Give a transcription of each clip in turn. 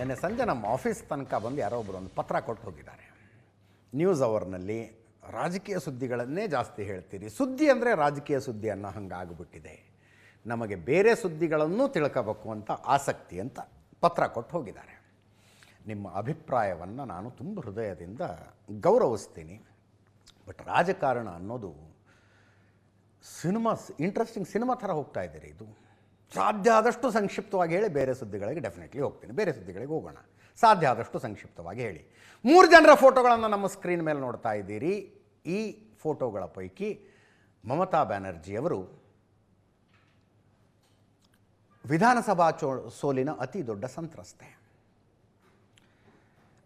ನೆನ್ನೆ ಸಂಜೆ ನಮ್ಮ ಆಫೀಸ್ ತನಕ ಬಂದು ಯಾರೋ ಒಬ್ಬರು ಒಂದು ಪತ್ರ ಕೊಟ್ಟು ಹೋಗಿದ್ದಾರೆ. ನ್ಯೂಸ್ ಅವರ್ನಲ್ಲಿ ರಾಜಕೀಯ ಸುದ್ದಿಗಳನ್ನೇ ಜಾಸ್ತಿ ಹೇಳ್ತೀರಿ, ಸುದ್ದಿ ಅಂದರೆ ರಾಜಕೀಯ ಸುದ್ದಿ ಅನ್ನೋ ಹಂಗೆ ಆಗಿಬಿಟ್ಟಿದೆ, ನಮಗೆ ಬೇರೆ ಸುದ್ದಿಗಳನ್ನೂ ತಿಳ್ಕೋಬೇಕು ಅಂತ ಆಸಕ್ತಿ ಅಂತ ಪತ್ರ ಕೊಟ್ಟು ಹೋಗಿದ್ದಾರೆ. ನಿಮ್ಮ ಅಭಿಪ್ರಾಯವನ್ನು ನಾನು ತುಂಬ ಹೃದಯದಿಂದ ಗೌರವಿಸ್ತೀನಿ. ಬಟ್ ರಾಜಕಾರಣ ಅನ್ನೋದು ಇಂಟ್ರೆಸ್ಟಿಂಗ್ ಸಿನಿಮಾ ಥರ ಹೋಗ್ತಾ ಇದ್ದೀರಿ. ಇದು ಸಾಧ್ಯ ಆದಷ್ಟು ಸಂಕ್ಷಿಪ್ತವಾಗಿ ಹೇಳಿ, ಬೇರೆ ಸುದ್ದಿಗಳಿಗೆ ಡೆಫಿನೆಟ್ಲಿ ಹೋಗ್ತೀನಿ, ಬೇರೆ ಸುದ್ದಿಗಳಿಗೆ ಹೋಗೋಣ. ಸಾಧ್ಯ ಆದಷ್ಟು ಸಂಕ್ಷಿಪ್ತವಾಗಿ ಹೇಳಿ. 3 ಜನರ ಫೋಟೋಗಳನ್ನು ನಮ್ಮ ಸ್ಕ್ರೀನ್ ಮೇಲೆ ನೋಡ್ತಾ ಇದ್ದೀರಿ. ಈ ಫೋಟೋಗಳ ಪೈಕಿ ಮಮತಾ ಬ್ಯಾನರ್ಜಿಯವರು ವಿಧಾನಸಭಾ ಸೋಲಿನ ಅತಿ ದೊಡ್ಡ ಸಂತ್ರಸ್ತೆ.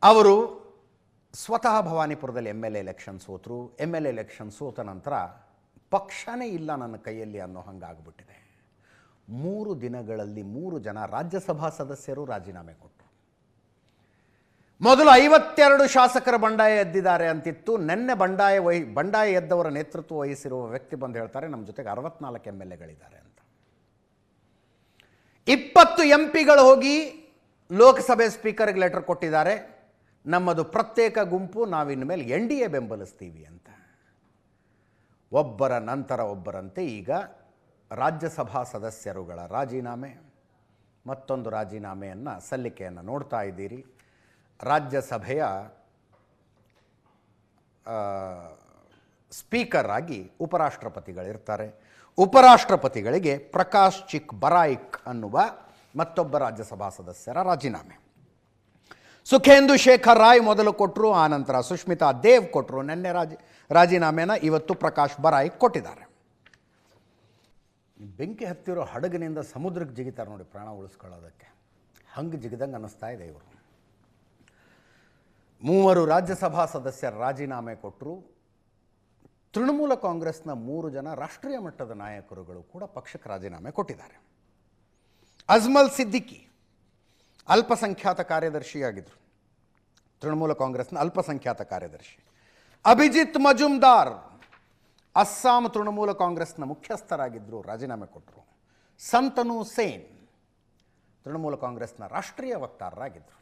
ಅವರು ಸ್ವತಃ ಭವಾನಿಪುರದಲ್ಲಿ MLA ಎಲೆಕ್ಷನ್ ಸೋತರು. MLA ಎಲೆಕ್ಷನ್ ಸೋತ ನಂತರ ಪಕ್ಷನೇ ಇಲ್ಲ ನನ್ನ ಕೈಯಲ್ಲಿ ಅನ್ನೋ ಹಂಗಾಗ್ಬಿಟ್ಟಿದೆ. 3 ದಿನಗಳಲ್ಲಿ 3 ಜನ ರಾಜ್ಯಸಭಾ ಸದಸ್ಯರು ರಾಜೀನಾಮೆ ಕೊಟ್ಟರು. ಮೊದಲು 52 ಶಾಸಕರ ಬಂಡಾಯ ಎದ್ದಿದ್ದಾರೆ ಅಂತಿತ್ತು. ನಿನ್ನೆ ಬಂಡಾಯ ಎದ್ದವರ ನೇತೃತ್ವ ವಹಿಸಿರುವ ವ್ಯಕ್ತಿ ಬಂದು ಹೇಳ್ತಾರೆ ನಮ್ಮ ಜೊತೆಗೆ 64 MLAಗಳಿದ್ದಾರೆ ಅಂತ. 20 MPಗಳು ಹೋಗಿ ಲೋಕಸಭೆ ಸ್ಪೀಕರ್ಗೆ ಲೆಟರ್ ಕೊಟ್ಟಿದ್ದಾರೆ, ನಮ್ಮದು ಪ್ರತ್ಯೇಕ ಗುಂಪು, ನಾವಿನ ಮೇಲೆ NDA ಬೆಂಬಲಿಸ್ತೀವಿ ಅಂತ. ಒಬ್ಬರ ನಂತರ ಒಬ್ಬರಂತೆ ಈಗ ರಾಜ್ಯಸಭಾ ಸದಸ್ಯರುಗಳ ರಾಜೀನಾಮೆ, ಮತ್ತೊಂದು ರಾಜೀನಾಮೆಯನ್ನು ಸಲ್ಲಿಕೆಯನ್ನು ನೋಡ್ತಾ ಇದ್ದೀರಿ. ರಾಜ್ಯಸಭೆಯ ಸ್ಪೀಕರ್ ಆಗಿ ಉಪರಾಷ್ಟ್ರಪತಿಗಳಿರ್ತಾರೆ. ಉಪರಾಷ್ಟ್ರಪತಿಗಳಿಗೆ ಪ್ರಕಾಶ್ ಚಿಕ್ ಬರಾಯಿಕ್ ಅನ್ನುವ ಮತ್ತೊಬ್ಬ ರಾಜ್ಯಸಭಾ ಸದಸ್ಯರ ರಾಜೀನಾಮೆ. ಸುಖೇಂದು ಶೇಖರ್ ರಾಯ್ ಮೊದಲು ಕೊಟ್ಟರು, ಆನಂತರ ಸುಷ್ಮಿತಾ ದೇವ್ ಕೊಟ್ಟರು. ನಿನ್ನೆ ರಾಜೀನಾಮೆನ ಇವತ್ತು ಪ್ರಕಾಶ್ ಬರಾಯಿಕ್ ಕೊಟ್ಟಿದ್ದಾರೆ. ಬೆಂಕಿ ಹತ್ತಿರೋ ಹಡಗಿನಿಂದ ಸಮುದ್ರಕ್ಕೆ ಜಿಗಿತಾರೆ ನೋಡಿ ಪ್ರಾಣ ಉಳಿಸ್ಕೊಳ್ಳೋದಕ್ಕೆ, ಹಂಗೆ ಜಿಗಿದಂಗೆ ಅನ್ನಿಸ್ತಾ ಇದೆ. ಇವರು 3 ರಾಜ್ಯಸಭಾ ಸದಸ್ಯರ ರಾಜೀನಾಮೆ ಕೊಟ್ಟರು. ತೃಣಮೂಲ ಕಾಂಗ್ರೆಸ್ನ 3 ಜನ ರಾಷ್ಟ್ರೀಯ ಮಟ್ಟದ ನಾಯಕರುಗಳು ಕೂಡ ಪಕ್ಷಕ್ಕೆ ರಾಜೀನಾಮೆ ಕೊಟ್ಟಿದ್ದಾರೆ. ಅಜ್ಮಲ್ ಸಿದ್ದಿಕಿ ಅಲ್ಪಸಂಖ್ಯಾತ ಕಾರ್ಯದರ್ಶಿಯಾಗಿದ್ದರು, ತೃಣಮೂಲ ಕಾಂಗ್ರೆಸ್ನ ಅಲ್ಪಸಂಖ್ಯಾತ ಕಾರ್ಯದರ್ಶಿ. ಅಭಿಜಿತ್ ಮಜುಮ್ದಾರ್ ಅಸ್ಸಾಂ ತೃಣಮೂಲ ಕಾಂಗ್ರೆಸ್ನ ಮುಖ್ಯಸ್ಥರಾಗಿದ್ದರು, ರಾಜೀನಾಮೆ ಕೊಟ್ಟರು. ಸಂತನು ಸೇನ್ ತೃಣಮೂಲ ಕಾಂಗ್ರೆಸ್ನ ರಾಷ್ಟ್ರೀಯ ವಕ್ತಾರರಾಗಿದ್ದರು.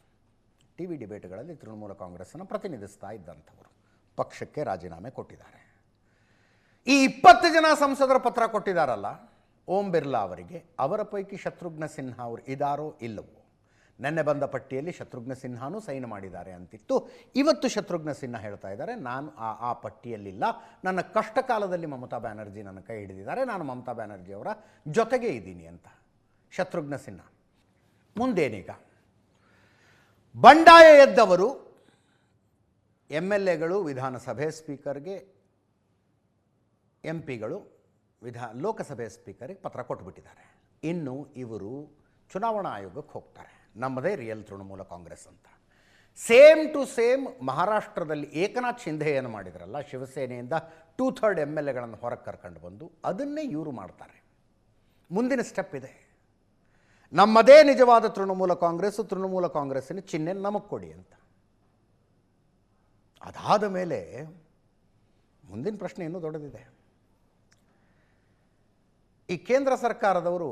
TV ಡಿಬೇಟ್ಗಳಲ್ಲಿ ತೃಣಮೂಲ ಕಾಂಗ್ರೆಸ್ಸನ್ನು ಪ್ರತಿನಿಧಿಸ್ತಾ ಇದ್ದಂಥವರು ಪಕ್ಷಕ್ಕೆ ರಾಜೀನಾಮೆ ಕೊಟ್ಟಿದ್ದಾರೆ. ಈ 20 ಜನ ಸಂಸದರ ಪತ್ರ ಕೊಟ್ಟಿದ್ದಾರಲ್ಲ ಓಂ ಬಿರ್ಲಾ ಅವರಿಗೆ, ಅವರ ಪೈಕಿ ಶತ್ರುಘ್ನ ಸಿನ್ಹಾ ಅವರು ಇದಾರೋ ಇಲ್ಲವೋ? ನೆನ್ನೆ ಬಂದ ಪಟ್ಟಿಯಲ್ಲಿ ಶತ್ರುಘ್ನ ಸಿನ್ಹಾನೂ ಸೈನ್ ಮಾಡಿದ್ದಾರೆ ಅಂತಿತ್ತು. ಇವತ್ತು ಶತ್ರುಘ್ನ ಸಿನ್ಹಾ ಹೇಳ್ತಾ ಇದ್ದಾರೆ ನಾನು ಆ ಪಟ್ಟಿಯಲ್ಲಿಲ್ಲ, ನನ್ನ ಕಷ್ಟ ಕಾಲದಲ್ಲಿ ಮಮತಾ ಬ್ಯಾನರ್ಜಿ ನನ್ನ ಕೈ ಹಿಡಿದಿದ್ದಾರೆ, ನಾನು ಮಮತಾ ಬ್ಯಾನರ್ಜಿ ಅವರ ಜೊತೆಗೆ ಇದ್ದೀನಿ ಅಂತ ಶತ್ರುಘ್ನ ಸಿನ್ಹಾ. ಮುಂದೇನೀಗ ಬಂಡಾಯ ಎದ್ದವರು MLAಗಳು ವಿಧಾನಸಭೆ ಸ್ಪೀಕರ್ಗೆ, MPಗಳು ಲೋಕಸಭೆ ಸ್ಪೀಕರ್ಗೆ ಪತ್ರ ಕೊಟ್ಟುಬಿಟ್ಟಿದ್ದಾರೆ. ಇನ್ನು ಇವರು ಚುನಾವಣಾ ಆಯೋಗಕ್ಕೆ ಹೋಗ್ತಾರೆ, ನಮ್ಮದೇ ರಿಯಲ್ ತೃಣಮೂಲ ಕಾಂಗ್ರೆಸ್ ಅಂತ. ಸೇಮ್ ಟು ಸೇಮ್ ಮಹಾರಾಷ್ಟ್ರದಲ್ಲಿ ಏಕನಾಥ್ ಶಿಂಧೆ ಏನು ಮಾಡಿದ್ರಲ್ಲ, ಶಿವಸೇನೆಯಿಂದ 2/3 MLAಗಳನ್ನು ಹೊರಗೆ ಕರ್ಕೊಂಡು ಬಂದು ಅದನ್ನೇ ಇವರು ಮಾಡ್ತಾರೆ. ಮುಂದಿನ ಸ್ಟೆಪ್ ಇದೆ, ನಮ್ಮದೇ ನಿಜವಾದ ತೃಣಮೂಲ ಕಾಂಗ್ರೆಸ್ಸು, ತೃಣಮೂಲ ಕಾಂಗ್ರೆಸ್ಸಿನ ಚಿಹ್ನೆ ನಮಗೆ ಕೊಡಿ ಅಂತ. ಅದಾದ ಮೇಲೆ ಮುಂದಿನ ಪ್ರಶ್ನೆ ಇನ್ನೂ ದೊಡ್ಡದಿದೆ. ಈ ಕೇಂದ್ರ ಸರ್ಕಾರದವರು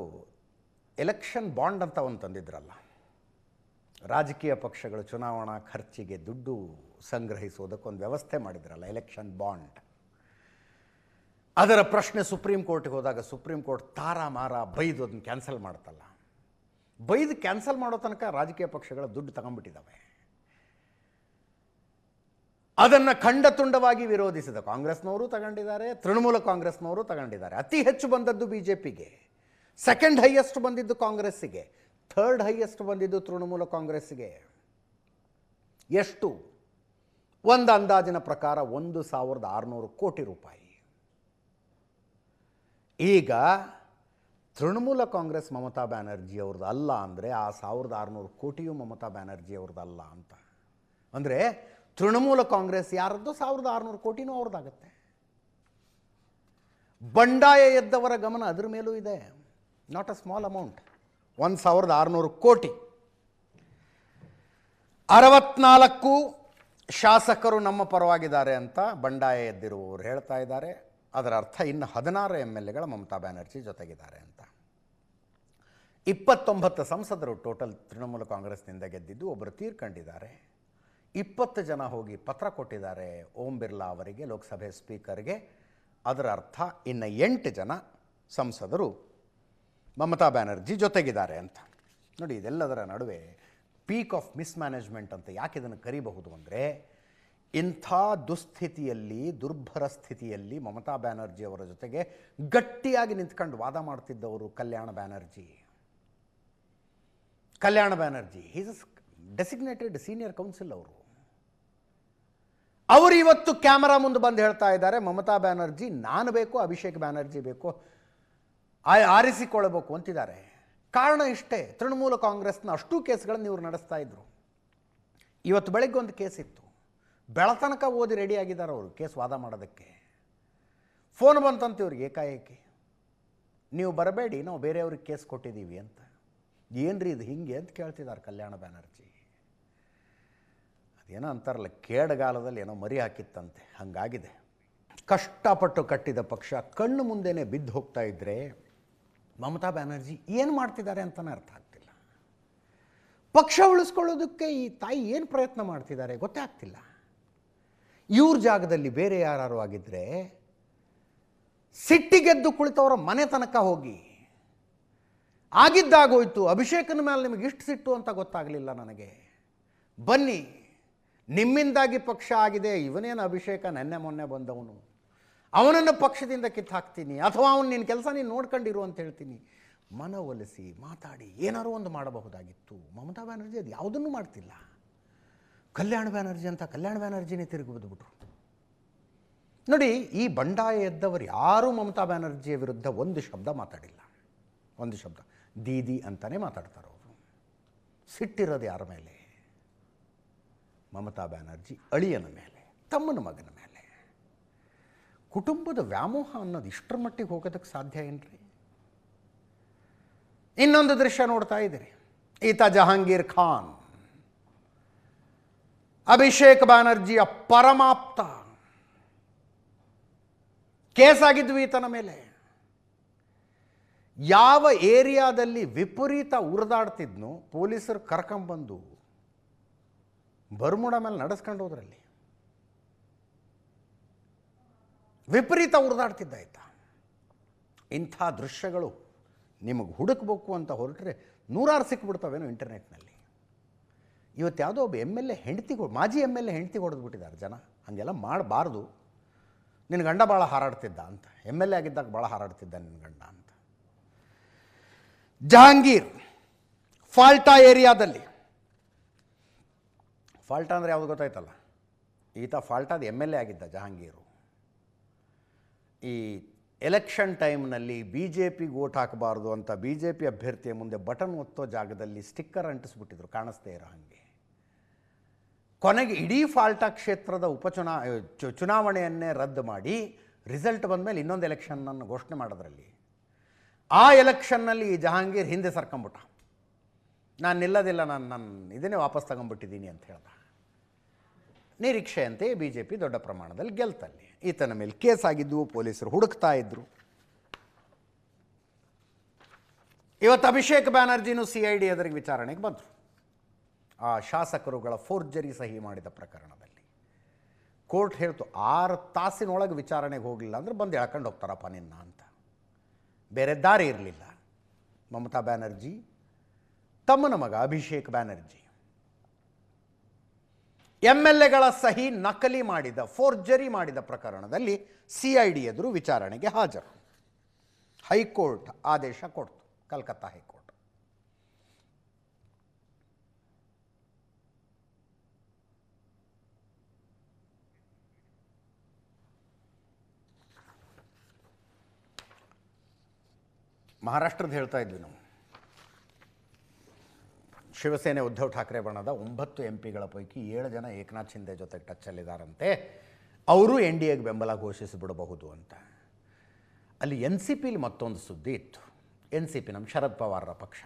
ಎಲೆಕ್ಷನ್ ಬಾಂಡ್ ಅಂತ ಒಂದು ತಂದಿದ್ರಲ್ಲ, ರಾಜಕೀಯ ಪಕ್ಷಗಳು ಚುನಾವಣಾ ಖರ್ಚಿಗೆ ದುಡ್ಡು ಸಂಗ್ರಹಿಸೋದಕ್ಕೊಂದು ವ್ಯವಸ್ಥೆ ಮಾಡಿದ್ರಲ್ಲ, ಎಲೆಕ್ಷನ್ ಬಾಂಡ್. ಅದರ ಪ್ರಶ್ನೆ ಸುಪ್ರೀಂ ಕೋರ್ಟ್ಗೆ ಹೋದಾಗ ಸುಪ್ರೀಂ ಕೋರ್ಟ್ ತಾರಾಮಾರ ಬೈದು ಅದನ್ನು ಕ್ಯಾನ್ಸಲ್ ಮಾಡ್ತಲ್ಲ. ಬೈದು ಕ್ಯಾನ್ಸಲ್ ಮಾಡೋ ತನಕ ರಾಜಕೀಯ ಪಕ್ಷಗಳ ದುಡ್ಡು ತಗೊಂಡ್ಬಿಟ್ಟಿದ್ದಾವೆ. ಅದನ್ನು ಖಂಡತುಂಡವಾಗಿ ವಿರೋಧಿಸಿದ ಕಾಂಗ್ರೆಸ್ನವರು ತಗೊಂಡಿದ್ದಾರೆ, ತೃಣಮೂಲ ಕಾಂಗ್ರೆಸ್ನವರು ತಗೊಂಡಿದ್ದಾರೆ. ಅತಿ ಹೆಚ್ಚು ಬಂದದ್ದು BJPಗೆ, ಸೆಕೆಂಡ್ ಹೈಯೆಸ್ಟ್ ಬಂದಿದ್ದು ಕಾಂಗ್ರೆಸ್ಸಿಗೆ, ಥರ್ಡ್ ಹೈಯೆಸ್ಟ್ ಬಂದಿದ್ದು ತೃಣಮೂಲ ಕಾಂಗ್ರೆಸ್ಸಿಗೆ. ಎಷ್ಟು? ಒಂದು ಅಂದಾಜಿನ ಪ್ರಕಾರ 1,600 ಕೋಟಿ ರೂಪಾಯಿ. ಈಗ ತೃಣಮೂಲ ಕಾಂಗ್ರೆಸ್ ಮಮತಾ ಬ್ಯಾನರ್ಜಿ ಅವ್ರದ್ದು ಅಲ್ಲ ಅಂದರೆ ಆ 1,600 ಕೋಟಿಯೂ ಮಮತಾ ಬ್ಯಾನರ್ಜಿ ಅವ್ರದ್ದು ಅಲ್ಲ ಅಂತ. ಅಂದರೆ ತೃಣಮೂಲ ಕಾಂಗ್ರೆಸ್ ಯಾರದ್ದು 1,600 ಕೋಟಿನೂ ಅವ್ರದ್ದಾಗತ್ತೆ. ಬಂಡಾಯ ಎದ್ದವರ ಗಮನ ಅದರ ಮೇಲೂ ಇದೆ. ನಾಟ್ ಅ ಸ್ಮಾಲ್ ಅಮೌಂಟ್, 1,600 ಕೋಟಿ. 64 ಶಾಸಕರು ನಮ್ಮ ಪರವಾಗಿದ್ದಾರೆ ಅಂತ ಬಂಡಾಯ ಎದ್ದಿರುವವರು ಹೇಳ್ತಾ ಇದ್ದಾರೆ. ಅದರ ಅರ್ಥ ಇನ್ನು 16 MLAಗಳ ಮಮತಾ ಬ್ಯಾನರ್ಜಿ ಜೊತೆಗಿದ್ದಾರೆ ಅಂತ. 29 ಸಂಸದರು ಟೋಟಲ್ ತೃಣಮೂಲ ಕಾಂಗ್ರೆಸ್ನಿಂದ ಗೆದ್ದಿದ್ದು, ಒಬ್ಬರು ತೀರ್ಕೊಂಡಿದ್ದಾರೆ. 20 ಜನ ಹೋಗಿ ಪತ್ರ ಕೊಟ್ಟಿದ್ದಾರೆ ಓಂ ಬಿರ್ಲಾ ಅವರಿಗೆ, ಲೋಕಸಭೆ ಸ್ಪೀಕರ್ಗೆ. ಅದರ ಅರ್ಥ ಇನ್ನು 8 ಜನ ಸಂಸದರು ಮಮತಾ ಬ್ಯಾನರ್ಜಿ ಜೊತೆಗಿದ್ದಾರೆ ಅಂತ. ನೋಡಿ, ಇದೆಲ್ಲದರ ನಡುವೆ ಪೀಕ್ ಆಫ್ ಮಿಸ್ಮ್ಯಾನೇಜ್ಮೆಂಟ್ ಅಂತ ಯಾಕೆ ಇದನ್ನು ಕರಿಬಹುದು ಅಂದರೆ, ಇಂಥ ದುಸ್ಥಿತಿಯಲ್ಲಿ, ದುರ್ಭರ ಸ್ಥಿತಿಯಲ್ಲಿ ಮಮತಾ ಬ್ಯಾನರ್ಜಿ ಅವರ ಜೊತೆಗೆ ಗಟ್ಟಿಯಾಗಿ ನಿಂತ್ಕೊಂಡು ವಾದ ಮಾಡ್ತಿದ್ದವರು Kalyan Banerjee. Is designated senior counsel ಅವರು ಇವತ್ತು ಕ್ಯಾಮರಾ ಮುಂದೆ ಬಂದು ಹೇಳ್ತಾ ಇದ್ದಾರೆ, ಮಮತಾ ಬ್ಯಾನರ್ಜಿ ನಾನು ಬೇಕು, ಅಭಿಷೇಕ್ ಬ್ಯಾನರ್ಜಿ ಬೇಕು, ಆರಿಸಿಕೊಳ್ಳಬೇಕು ಅಂತಿದ್ದಾರೆ. ಕಾರಣ ಇಷ್ಟೇ, ತೃಣಮೂಲ ಕಾಂಗ್ರೆಸ್ನ ಅಷ್ಟೂ ಕೇಸ್ಗಳನ್ನು ಇವರು ನಡೆಸ್ತಾ ಇದ್ರು. ಇವತ್ತು ಬೆಳಗ್ಗೆ ಒಂದು ಕೇಸ್ ಇತ್ತು, ಬೆಳತನಕ ಓದಿ ರೆಡಿಯಾಗಿದ್ದಾರೆ ಅವರು ಕೇಸ್ ವಾದ ಮಾಡೋದಕ್ಕೆ. ಫೋನ್ ಬಂತಂತ ಇವ್ರಿಗೆ ಏಕಾಏಕಿ, ನೀವು ಬರಬೇಡಿ, ನಾವು ಬೇರೆಯವ್ರಿಗೆ ಕೇಸ್ ಕೊಟ್ಟಿದ್ದೀವಿ ಅಂತ. ಏನ್ರಿ ಇದು ಹಿಂಗೆ ಅಂತ ಕೇಳ್ತಿದ್ದಾರೆ ಕಲ್ಯಾಣ ಬ್ಯಾನರ್ಜಿ. ಅದೇನೋ ಅಂತಾರಲ್ಲ, ಕೇಡಗಾಲದಲ್ಲಿ ಏನೋ ಮರಿ ಹಾಕಿತ್ತಂತೆ, ಹಾಗಾಗಿದೆ. ಕಷ್ಟಪಟ್ಟು ಕಟ್ಟಿದ ಪಕ್ಷ ಕಣ್ಣು ಮುಂದೆನೇ ಬಿದ್ದು ಹೋಗ್ತಾ ಇದ್ದರೆ ಮಮತಾ ಬ್ಯಾನರ್ಜಿ ಏನು ಮಾಡ್ತಿದ್ದಾರೆ ಅಂತಲೇ ಅರ್ಥ ಆಗ್ತಿಲ್ಲ. ಪಕ್ಷ ಉಳಿಸ್ಕೊಳ್ಳೋದಕ್ಕೆ ಈ ತಾಯಿ ಏನು ಪ್ರಯತ್ನ ಮಾಡ್ತಿದ್ದಾರೆ ಗೊತ್ತೇ ಆಗ್ತಿಲ್ಲ. ಇವ್ರ ಜಾಗದಲ್ಲಿ ಬೇರೆ ಯಾರು ಆಗಿದ್ದರೆ ಸಿಟ್ಟಿಗೆದ್ದು ಕುಳಿತವರ ಮನೆ ತನಕ ಹೋಗಿ ಆಗಿದ್ದಾಗೋಯ್ತು, ಅಭಿಷೇಕನ ಮೇಲೆ ನಿಮಗೆ ಇಷ್ಟು ಸಿಟ್ಟು ಅಂತ ಗೊತ್ತಾಗಲಿಲ್ಲ ನನಗೆ, ಬನ್ನಿ ನಿಮ್ಮಿಂದಾಗಿ ಪಕ್ಷ ಆಗಿದೆ, ಇವನೇನು ಅಭಿಷೇಕ ನೆನ್ನೆ ಮೊನ್ನೆ ಬಂದವನು, ಅವನನ್ನು ಪಕ್ಷದಿಂದ ಕಿತ್ತಾಕ್ತೀನಿ, ಅಥವಾ ಅವನು ನಿನ್ನ ಕೆಲಸ ನೀನು ನೋಡ್ಕೊಂಡಿರು ಅಂತ ಹೇಳ್ತೀನಿ. ಮನವೊಲಿಸಿ ಮಾತಾಡಿ ಏನಾರು ಒಂದು ಮಾಡಬಹುದಾಗಿತ್ತು. ಮಮತಾ ಬ್ಯಾನರ್ಜಿ ಅದು ಯಾವುದನ್ನು ಮಾಡ್ತಿಲ್ಲ. ಕಲ್ಯಾಣ ಬ್ಯಾನರ್ಜಿನೇ ತಿರುಗಿ ಬಿದ್ದುಬಿಟ್ರು. ನೋಡಿ, ಈ ಬಂಡಾಯ ಎದ್ದವರು ಯಾರೂ ಮಮತಾ ಬ್ಯಾನರ್ಜಿಯ ವಿರುದ್ಧ ಒಂದು ಶಬ್ದ ಮಾತಾಡಿಲ್ಲ. ಒಂದು ಶಬ್ದ ದೀದಿ ಅಂತಲೇ ಮಾತಾಡ್ತಾರೆ ಅವರು. ಸಿಟ್ಟಿರೋದು ಯಾರ ಮೇಲೆ? ಮಮತಾ ಬ್ಯಾನರ್ಜಿ ಅಳಿಯನ ಮೇಲೆ, ತಮ್ಮನ ಮಗನ ಮೇಲೆ. ಕುಟುಂಬದ ವ್ಯಾಮೋಹ ಅನ್ನೋದು ಇಷ್ಟರ ಮಟ್ಟಿಗೆ ಹೋಗೋದಕ್ಕೆ ಸಾಧ್ಯ ಏನ್ರಿ? ಇನ್ನೊಂದು ದೃಶ್ಯ ನೋಡ್ತಾ ಇದ್ದೀರಿ. ಈತ ಜಹಾಂಗೀರ್ ಖಾನ್, ಅಭಿಷೇಕ್ ಬ್ಯಾನರ್ಜಿಯ ಪರಮಾಪ್ತ. ಕೇಸ್ ಆಗಿದ್ವು ಈತನ ಮೇಲೆ. ಯಾವ ಏರಿಯಾದಲ್ಲಿ ವಿಪರೀತ ಉರಿದಾಡ್ತಿದ್ನು ಪೊಲೀಸರು ಕರ್ಕೊಂಬಂದು ಬರ್ಮುಡ ಮೇಲೆ ನಡೆಸ್ಕೊಂಡು ಹೋದ್ರಲ್ಲಿ. ವಿಪರೀತ ಉರಿದಾಡ್ತಿದ್ದ ಆಯ್ತ. ಇಂಥ ದೃಶ್ಯಗಳು ನಿಮಗೆ ಹುಡುಕಬೇಕು ಅಂತ ಹೊರಟ್ರೆ ನೂರಾರು ಸಿಕ್ಬಿಡ್ತಾವೇನೋ ಇಂಟರ್ನೆಟ್ನಲ್ಲಿ. ಇವತ್ತು ಯಾವುದೋ ಒಬ್ಬ ಮಾಜಿ ಎಮ್ ಎಲ್ ಎ ಹೆಂಡತಿ ಹೊಡೆದ್ಬಿಟ್ಟಿದ್ದಾರೆ ಜನ. ಹಾಗೆಲ್ಲ ಮಾಡಬಾರ್ದು, ನಿನ್ನ ಗಂಡ ಭಾಳ ಹಾರಾಡ್ತಿದ್ದ ಅಂತ. ಎಮ್ ಎಲ್ ಎ ಆಗಿದ್ದಾಗ ಭಾಳ ಹಾರಾಡ್ತಿದ್ದ ನಿನ್ನ ಗಂಡ ಅಂತ. ಜಹಾಂಗೀರ್ ಫಾಲ್ಟಾ ಏರಿಯಾದಲ್ಲಿ, ಫಾಲ್ಟಾ ಅಂದರೆ ಯಾವುದು ಗೊತ್ತಾಯ್ತಲ್ಲ, ಈತ ಫಾಲ್ಟಾದ ಎಮ್ ಎಲ್ ಎ ಆಗಿದ್ದ ಜಹಾಂಗೀರು. ಈ ಎಲೆಕ್ಷನ್ ಟೈಮ್ನಲ್ಲಿ ಬಿ ಜೆ ಪಿಗೆ ಓಟ್ ಹಾಕಬಾರ್ದು ಅಂತ ಬಿ ಜೆ ಪಿ ಅಭ್ಯರ್ಥಿಯ ಮುಂದೆ ಬಟನ್ ಒತ್ತೋ ಜಾಗದಲ್ಲಿ ಸ್ಟಿಕ್ಕರ್ ಅಂಟಿಸ್ಬಿಟ್ಟಿದ್ರು ಕಾಣಿಸ್ದೇ ಇರೋ ಹಾಗೆ. ಕೊನೆಗೆ ಇಡೀ ಫಾಲ್ಟಾ ಕ್ಷೇತ್ರದ ಚುನಾವಣೆಯನ್ನೇ ರದ್ದು ಮಾಡಿ ರಿಸಲ್ಟ್ ಬಂದ ಮೇಲೆ ಇನ್ನೊಂದು ಎಲೆಕ್ಷನ್ನನ್ನು ಘೋಷಣೆ ಮಾಡೋದ್ರಲ್ಲಿ, ಆ ಎಲೆಕ್ಷನ್ನಲ್ಲಿ ಈ ಜಹಾಂಗೀರ್ ಹಿಂದೆ ಸರ್ಕೊಂಬಿಟ್ಟ. ನಾನು ನಿಲ್ಲೋದಿಲ್ಲ, ನಾನು ಇದನ್ನೇ ವಾಪಸ್ ತಗೊಂಡ್ಬಿಟ್ಟಿದ್ದೀನಿ ಅಂತ ಹೇಳ್ದ. ನಿರೀಕ್ಷೆಯಂತೆ ಬಿ ಜೆ ಪಿ ದೊಡ್ಡ ಪ್ರಮಾಣದಲ್ಲಿ ಗೆಲ್ತಲ್ಲಿ. ಈತನ ಮೇಲೆ ಕೇಸ್ ಆಗಿದ್ದವು, ಪೊಲೀಸರು ಹುಡುಕ್ತಾ ಇದ್ರು. ಇವತ್ತು ಅಭಿಷೇಕ್ ಬ್ಯಾನರ್ಜಿನೂ CID ಎದುರಿಗೆ ವಿಚಾರಣೆಗೆ ಬಂದರು. ಆ ಶಾಸಕರುಗಳ ಫೋರ್ಜರಿ ಸಹಿ ಮಾಡಿದ ಪ್ರಕರಣದಲ್ಲಿ ಕೋರ್ಟ್ ಹೇಳ್ತು 6 ತಾಸಿನೊಳಗೆ ವಿಚಾರಣೆಗೆ ಹೋಗಲಿಲ್ಲ ಅಂದರೆ ಬಂದು ಎಳ್ಕೊಂಡು ಹೋಗ್ತಾರಪ್ಪ ನಿನ್ನ ಅಂತ. ಬೇರೆ ದಾರಿ ಇರಲಿಲ್ಲ. ಮಮತಾ ಬ್ಯಾನರ್ಜಿ ತಮ್ಮನ ಮಗ ಅಭಿಷೇಕ್ ಬ್ಯಾನರ್ಜಿ MLAಗಳ ಸಹಿ ನಕಲಿ ಮಾಡಿದ, ಫೋರ್ಜರಿ ಮಾಡಿದ ಪ್ರಕರಣದಲ್ಲಿ CID ಎದುರು ವಿಚಾರಣೆಗೆ ಹಾಜರು. ಹೈಕೋರ್ಟ್ ಆದೇಶ ಕೊಡ್ತು, ಕಲ್ಕತ್ತಾ ಹೈಕೋರ್ಟ್. ಮಹಾರಾಷ್ಟ್ರದ ಹೇಳ್ತಾ ಇದ್ವಿ ನಾವು. ಶಿವಸೇನೆ ಉದ್ಧವ್ ಠಾಕ್ರೆ ಬಣದ 9 MP ಗಳ ಪೈಕಿ 7 ಜನ ಏಕನಾಥ್ ಶಿಂದೆ ಜೊತೆ ಟಚ್ಚಲ್ಲಿದ್ದಾರಂತೆ. ಅವರು NDAಗೆ ಬೆಂಬಲ ಘೋಷಿಸಿಬಿಡಬಹುದು ಅಂತ. ಅಲ್ಲಿ NCPಲಿ ಮತ್ತೊಂದು ಸುದ್ದಿ ಇತ್ತು. NCP ನಮ್ಮ ಶರದ್ ಪವಾರರ ಪಕ್ಷ.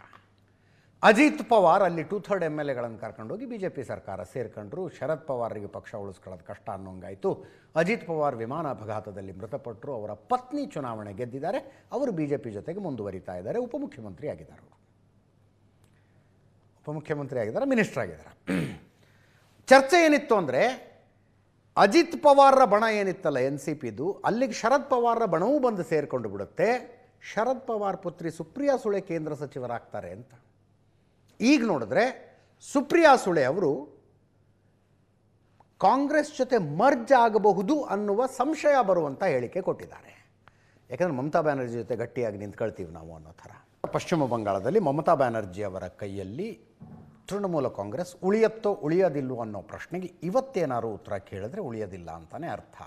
ಅಜಿತ್ ಪವಾರ್ ಅಲ್ಲಿ 2/3 MLAಗಳನ್ನು ಕರ್ಕೊಂಡೋಗಿ BJP ಸರ್ಕಾರ ಸೇರ್ಕೊಂಡ್ರು. ಶರದ್ ಪವಾರ್ರಿಗೆ ಪಕ್ಷ ಉಳಿಸ್ಕೊಳ್ಳೋದು ಕಷ್ಟ ಅನ್ನೋಂಗಾಯಿತು. ಅಜಿತ್ ಪವಾರ್ ವಿಮಾನ ಅಪಘಾತದಲ್ಲಿ ಮೃತಪಟ್ಟರು. ಅವರ ಪತ್ನಿ ಚುನಾವಣೆ ಗೆದ್ದಿದ್ದಾರೆ. ಅವರು BJP ಜೊತೆಗೆ ಮುಂದುವರಿತಾ ಇದ್ದಾರೆ, ಉಪಮುಖ್ಯಮಂತ್ರಿ ಆಗಿದ್ದಾರೆ ಅವರು. ಉಪಮುಖ್ಯಮಂತ್ರಿ ಆಗಿದ್ದಾರೆ, ಮಿನಿಸ್ಟರ್ ಆಗಿದ್ದಾರೆ. ಚರ್ಚೆ ಏನಿತ್ತು ಅಂದರೆ ಅಜಿತ್ ಪವಾರ್ರ ಬಣ ಏನಿತ್ತಲ್ಲ NCPದು, ಅಲ್ಲಿಗೆ ಶರದ್ ಪವಾರ್ರ ಬಣವೂ ಬಂದು ಸೇರಿಕೊಂಡು ಬಿಡುತ್ತೆ. ಶರದ್ ಪವಾರ್ ಪುತ್ರಿ ಸುಪ್ರಿಯಾ ಸುಳೆ ಕೇಂದ್ರ ಸಚಿವರಾಗ್ತಾರೆ ಅಂತ. ಈಗ ನೋಡಿದ್ರೆ ಸುಪ್ರಿಯಾ ಸುಳೆ ಅವರು ಕಾಂಗ್ರೆಸ್ ಜೊತೆ ಮರ್ಜ್ ಆಗಬಹುದು ಅನ್ನುವ ಸಂಶಯ ಬರುವಂಥ ಹೇಳಿಕೆ ಕೊಟ್ಟಿದ್ದಾರೆ. ಯಾಕಂದರೆ ಮಮತಾ ಬ್ಯಾನರ್ಜಿ ಜೊತೆ ಗಟ್ಟಿಯಾಗಿ ನಿಂತ್ಕೊಳ್ತೀವಿ ನಾವು ಅನ್ನೋ ಥರ. ಪಶ್ಚಿಮ ಬಂಗಾಳದಲ್ಲಿ ಮಮತಾ ಬ್ಯಾನರ್ಜಿ ಅವರ ಕೈಯಲ್ಲಿ ತೃಣಮೂಲ ಕಾಂಗ್ರೆಸ್ ಉಳಿಯತ್ತೋ ಉಳಿಯೋದಿಲ್ಲವೋ ಅನ್ನೋ ಪ್ರಶ್ನೆಗೆ ಇವತ್ತೇನಾದ್ರು ಉತ್ತರ ಕೇಳಿದ್ರೆ ಉಳಿಯೋದಿಲ್ಲ ಅಂತಲೇ ಅರ್ಥ.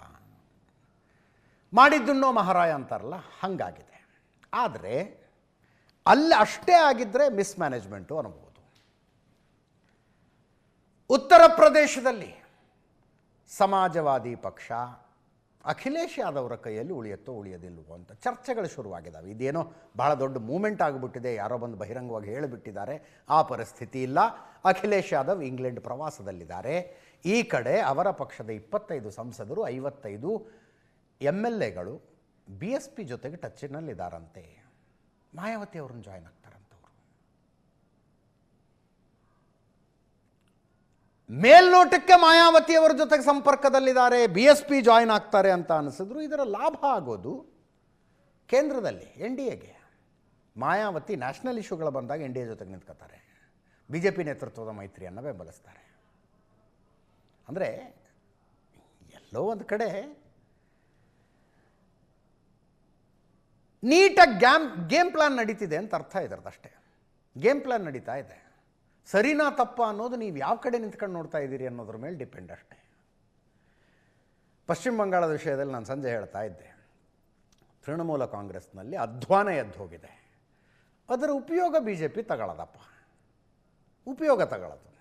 ಮಾಡಿದ್ದುನ್ನೋ ಮಹಾರಾಯ ಅಂತಾರಲ್ಲ, ಹಾಗಾಗಿದೆ. ಆದರೆ ಅಲ್ಲಿ ಅಷ್ಟೇ ಆಗಿದ್ದರೆ ಮಿಸ್ಮ್ಯಾನೇಜ್ಮೆಂಟು ಅನ್ಬೋದು. ಉತ್ತರ ಪ್ರದೇಶದಲ್ಲಿ ಸಮಾಜವಾದಿ ಪಕ್ಷ ಅಖಿಲೇಶ್ ಯಾದವ್ ಅವರ ಕೈಯಲ್ಲಿ ಉಳಿಯತ್ತೋ ಉಳಿಯೋದಿಲ್ವೋ ಅಂತ ಚರ್ಚೆಗಳು ಶುರುವಾಗಿದ್ದಾವೆ. ಇದೇನೋ ಬಹಳ ದೊಡ್ಡ ಮೂಮೆಂಟ್ ಆಗಿಬಿಟ್ಟಿದೆ, ಯಾರೋ ಬಂದು ಬಹಿರಂಗವಾಗಿ ಹೇಳಿಬಿಟ್ಟಿದ್ದಾರೆ. ಆ ಪರಿಸ್ಥಿತಿ ಇಲ್ಲ. ಅಖಿಲೇಶ್ ಯಾದವ್ ಇಂಗ್ಲೆಂಡ್ ಪ್ರವಾಸದಲ್ಲಿದ್ದಾರೆ. ಈ ಕಡೆ ಅವರ ಪಕ್ಷದ 25 ಸಂಸದರು, 55 MLAಗಳು BSP ಜೊತೆಗೆ ಟಚ್ನಲ್ಲಿದ್ದಾರಂತೆ. ಮಾಯಾವತಿ ಅವ್ರನ್ನ ಜಾಯ್ನ್ ಆಗ್ತಾರಂತವ್ರು. ಮೇಲ್ನೋಟಕ್ಕೆ ಮಾಯಾವತಿ ಅವರ ಜೊತೆಗೆ ಸಂಪರ್ಕದಲ್ಲಿದ್ದಾರೆ, BSP ಜಾಯ್ನ್ ಆಗ್ತಾರೆ ಅಂತ ಅನಿಸಿದ್ರು. ಇದರ ಲಾಭ ಆಗೋದು ಕೇಂದ್ರದಲ್ಲಿ NDAಗೆ. ಮಾಯಾವತಿ ನ್ಯಾಷನಲ್ ಇಶ್ಯೂಗಳು ಬಂದಾಗ NDA ಜೊತೆಗೆ ನಿಂತ್ಕೋತಾರೆ, BJP ನೇತೃತ್ವದ ಮೈತ್ರಿಯನ್ನು ಬೆಂಬಲಿಸ್ತಾರೆ. ಅಂದರೆ ಎಲ್ಲೋ ಒಂದು ಕಡೆ ನೀಟಾಗಿ ಗೇಮ್ ಪ್ಲಾನ್ ನಡೀತಿದೆ ಅಂತ ಅರ್ಥ ಇದ್ರದ್ದು ಅಷ್ಟೇ. ಗೇಮ್ ಪ್ಲಾನ್ ನಡೀತಾ ಇದೆ. ಸರಿನಾ ತಪ್ಪ ಅನ್ನೋದು ನೀವು ಯಾವ ಕಡೆ ನಿಂತ್ಕೊಂಡು ನೋಡ್ತಾ ಇದ್ದೀರಿ ಅನ್ನೋದ್ರ ಮೇಲೆ ಡಿಪೆಂಡ್ ಅಷ್ಟೇ. ಪಶ್ಚಿಮ ಬಂಗಾಳದ ವಿಷಯದಲ್ಲಿ ನಾನು ಸಂಜೆ ಹೇಳ್ತಾ ಇದ್ದೆ, ತೃಣಮೂಲ ಕಾಂಗ್ರೆಸ್ನಲ್ಲಿ ಅಧ್ವಾನ ಎದ್ದು ಹೋಗಿದೆ. ಅದರ ಉಪಯೋಗ BJP ತಗೊಳ್ಳೋದಪ್ಪ, ಉಪಯೋಗ ತಗೊಳ್ಳೋದು.